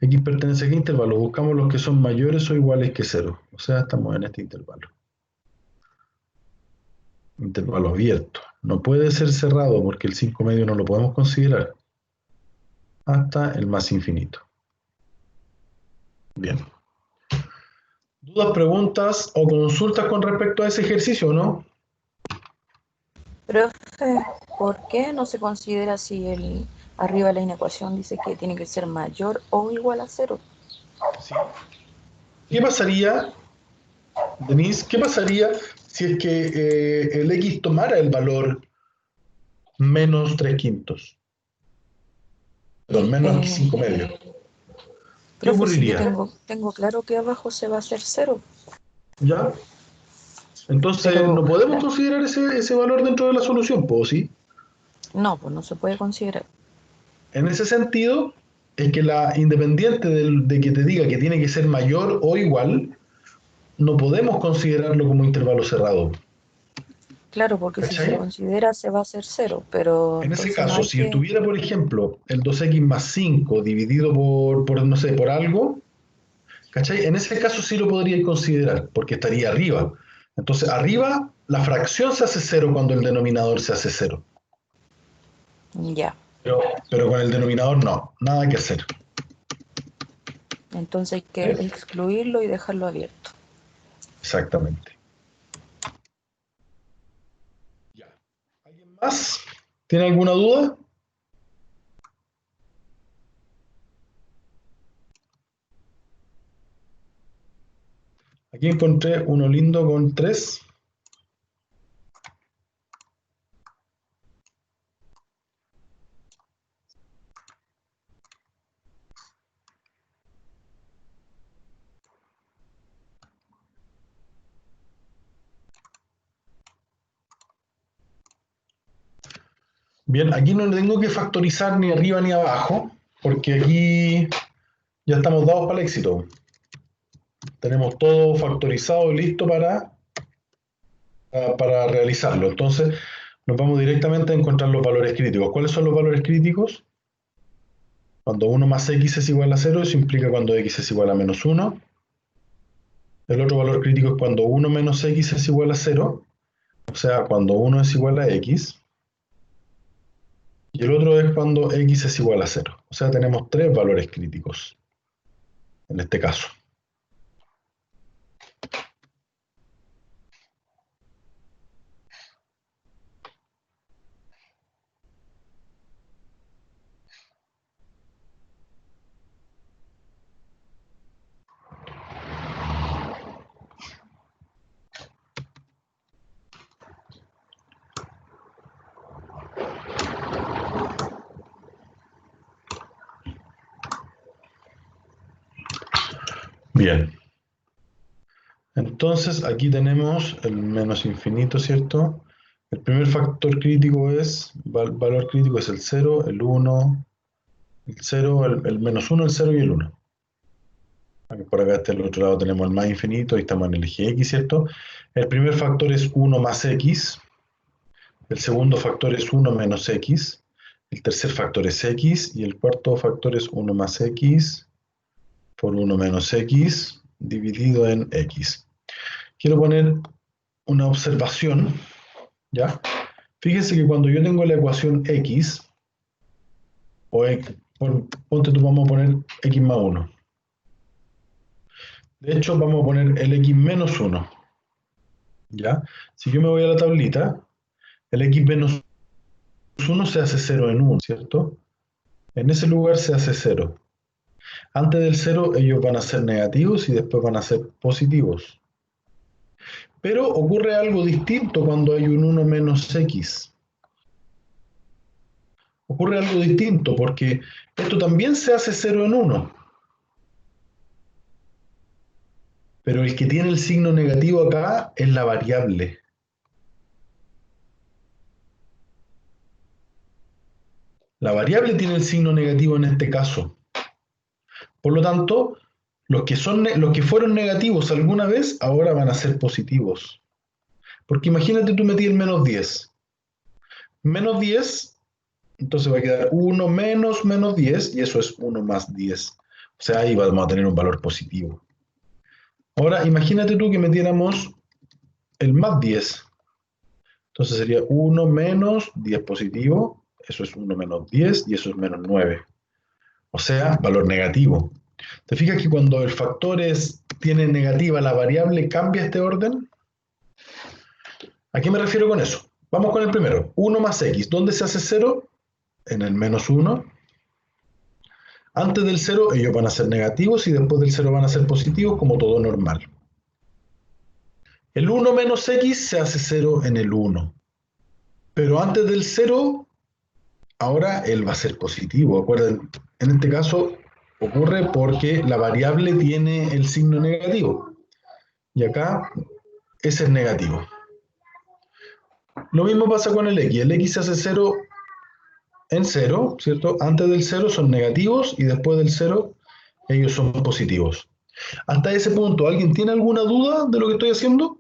X pertenece a qué intervalo. Buscamos los que son mayores o iguales que 0. O sea, estamos en este intervalo. Intervalo abierto. No puede ser cerrado porque el 5 medio no lo podemos considerar. Hasta el más infinito. Bien. ¿Dudas, preguntas o consultas con respecto a ese ejercicio o no? Profe, ¿por qué no se considera si el arriba de la inecuación dice que tiene que ser mayor o igual a 0? Sí. ¿Qué pasaría, Denise, qué pasaría si es que el x tomara el valor menos 3/5? Perdón, menos 5 medios. ¿Qué Profe, ocurriría? si yo tengo claro que abajo se va a hacer 0. ¿Ya? Entonces, Pero no podemos considerar ese valor dentro de la solución, ¿puedo? ¿Sí? No, pues no se puede considerar. En ese sentido, es que independiente de que te diga que tiene que ser mayor o igual, no podemos considerarlo como intervalo cerrado. Claro, porque si se ¿Cachai? considera se va a hacer 0, pero En ese entonces no caso, hay si yo que... tuviera, por ejemplo, el 2x más 5 dividido no sé, por algo, ¿cachai? En ese caso sí lo podría considerar, porque estaría arriba. Entonces, arriba, la fracción se hace 0 cuando el denominador se hace 0. Ya. Pero con el denominador no, nada que hacer. Entonces hay que excluirlo y dejarlo abierto. Exactamente. ¿Alguien más? ¿Tiene alguna duda? Aquí encontré uno lindo con 3. Bien, aquí no tengo que factorizar ni arriba ni abajo, porque aquí ya estamos dados para el éxito. Tenemos todo factorizado y listo para realizarlo. Entonces, nos vamos directamente a encontrar los valores críticos. ¿Cuáles son los valores críticos? Cuando 1 más x es igual a 0, eso implica cuando x es igual a menos 1. El otro valor crítico es cuando 1 menos x es igual a 0, o sea, cuando 1 es igual a x. Y el otro es cuando x es igual a 0. O sea, tenemos 3 valores críticos en este caso. Bien. Entonces, aquí tenemos el menos infinito, ¿cierto? El primer factor crítico es, valor crítico es el 0, el 1, el 0, el menos 1, el 0 y el 1. Por acá al otro lado tenemos el más infinito, ahí estamos en el eje X, ¿cierto? El primer factor es 1 más X, el segundo factor es 1 menos X, el tercer factor es X, y el cuarto factor es 1 más X por 1 menos X dividido en X. Quiero poner una observación, ¿ya? Fíjense que cuando yo tengo la ecuación X, ponte tú, vamos a poner X más 1. De hecho, vamos a poner el X menos 1, ¿ya? Si yo me voy a la tablita, el X menos 1 se hace 0 en 1, ¿cierto? En ese lugar se hace 0. Antes del 0 ellos van a ser negativos y después van a ser positivos. Pero ocurre algo distinto cuando hay un 1 menos X. Ocurre algo distinto porque esto también se hace 0 en 1. Pero el que tiene el signo negativo acá es la variable. La variable tiene el signo negativo en este caso. Por lo tanto, los que fueron negativos alguna vez, ahora van a ser positivos. Porque imagínate tú metí el menos 10. Menos 10, entonces va a quedar 1 menos menos 10, y eso es 1 más 10. O sea, ahí vamos a tener un valor positivo. Ahora, imagínate tú que metiéramos el más 10. Entonces sería 1 menos 10 positivo, eso es 1 menos 10, y eso es menos 9. O sea, valor negativo. ¿Te fijas que cuando el factor tiene negativa la variable, cambia este orden? ¿A qué me refiero con eso? Vamos con el primero. 1 más x. ¿Dónde se hace 0? En el menos 1. Antes del 0 ellos van a ser negativos y después del 0 van a ser positivos, como todo normal. El 1 menos x se hace 0 en el 1. Pero antes del 0, ahora él va a ser positivo. Acuerden, en este caso ocurre porque la variable tiene el signo negativo. Y acá ese es negativo. Lo mismo pasa con el x. El x se hace 0 en cero, ¿cierto? Antes del cero son negativos y después del cero ellos son positivos. Hasta ese punto, ¿alguien tiene alguna duda de lo que estoy haciendo?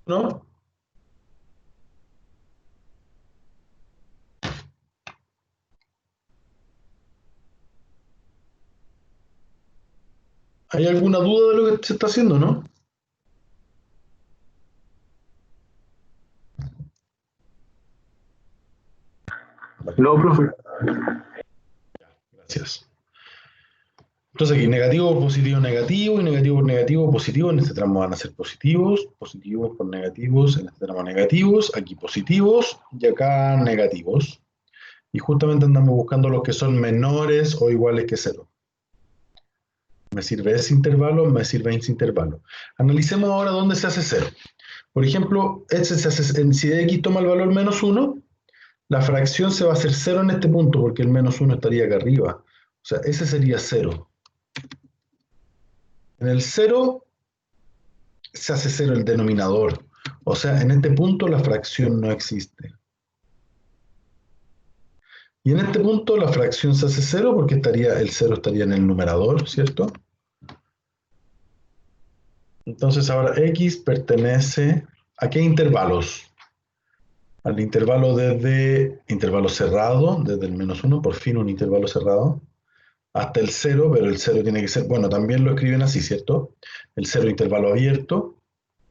¿No? ¿Hay alguna duda de lo que se está haciendo, no? No, profe. Gracias. Entonces aquí negativo, positivo, negativo, y negativo por negativo, positivo. En este tramo van a ser positivos, positivos por negativos, en este tramo negativos, aquí positivos y acá negativos. Y justamente andamos buscando los que son menores o iguales que cero. Me sirve ese intervalo, me sirve ese intervalo. Analicemos ahora dónde se hace cero. Por ejemplo, si x toma el valor menos 1, la fracción se va a hacer 0 en este punto, porque el menos 1 estaría acá arriba. O sea, ese sería 0. En el 0 se hace 0 el denominador. O sea, en este punto la fracción no existe. Y en este punto la fracción se hace 0 porque el 0 estaría en el numerador, ¿cierto? Entonces ahora x pertenece ¿a qué intervalos? Al intervalo desde intervalo cerrado, desde el menos 1, por fin un intervalo cerrado, hasta el 0, pero el 0 tiene que ser, bueno, también lo escriben así, ¿cierto? El 0 intervalo abierto,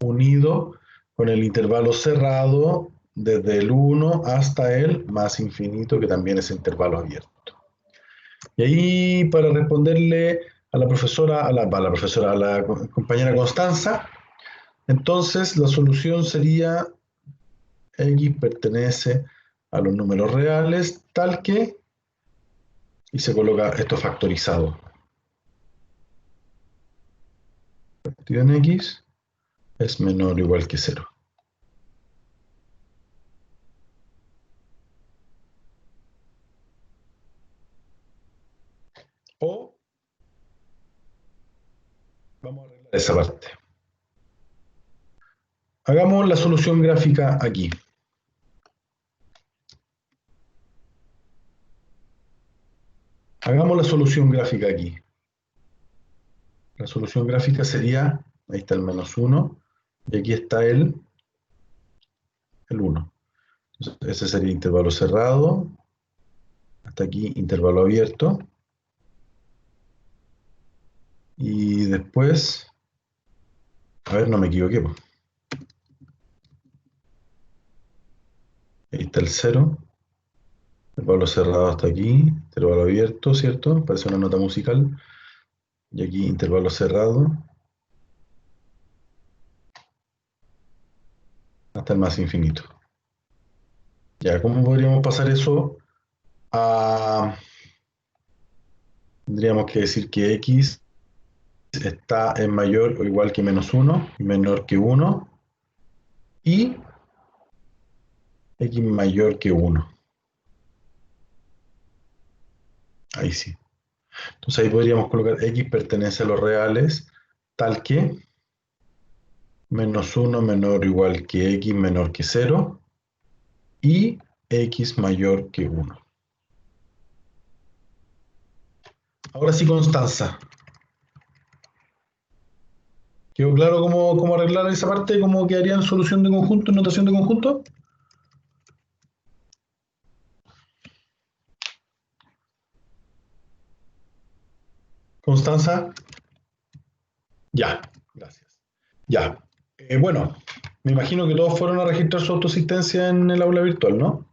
unido con el intervalo cerrado desde el 1 hasta el más infinito, que también es intervalo abierto. Y ahí, para responderle a la profesora, a la compañera Constanza, entonces la solución sería x pertenece a los números reales, tal que, y se coloca esto factorizado. Partido en x es menor o igual que 0. O vamos a arreglar esa parte. Hagamos la solución gráfica aquí. Hagamos la solución gráfica aquí. La solución gráfica sería, ahí está el menos 1, y aquí está el 1. Entonces, ese sería intervalo cerrado, hasta aquí intervalo abierto, y después, a ver, no me equivoqué, pues. Ahí está el 0, intervalo cerrado hasta aquí, intervalo abierto, ¿cierto? Parece una nota musical, y aquí intervalo cerrado, hasta el más infinito. Ya, ¿cómo podríamos pasar eso a... Tendríamos que decir que x está en mayor o igual que menos 1, menor que 1, y x mayor que 1. Ahí sí. Entonces ahí podríamos colocar x pertenece a los reales, tal que menos 1 menor o igual que x menor que 0, y x mayor que 1. Ahora sí, Constanza. ¿Quedó claro cómo arreglar esa parte? ¿Cómo quedaría en solución de conjunto, en notación de conjunto? Constanza. Ya, gracias. Ya. Bueno, me imagino que todos fueron a registrar su autoasistencia en el aula virtual, ¿no?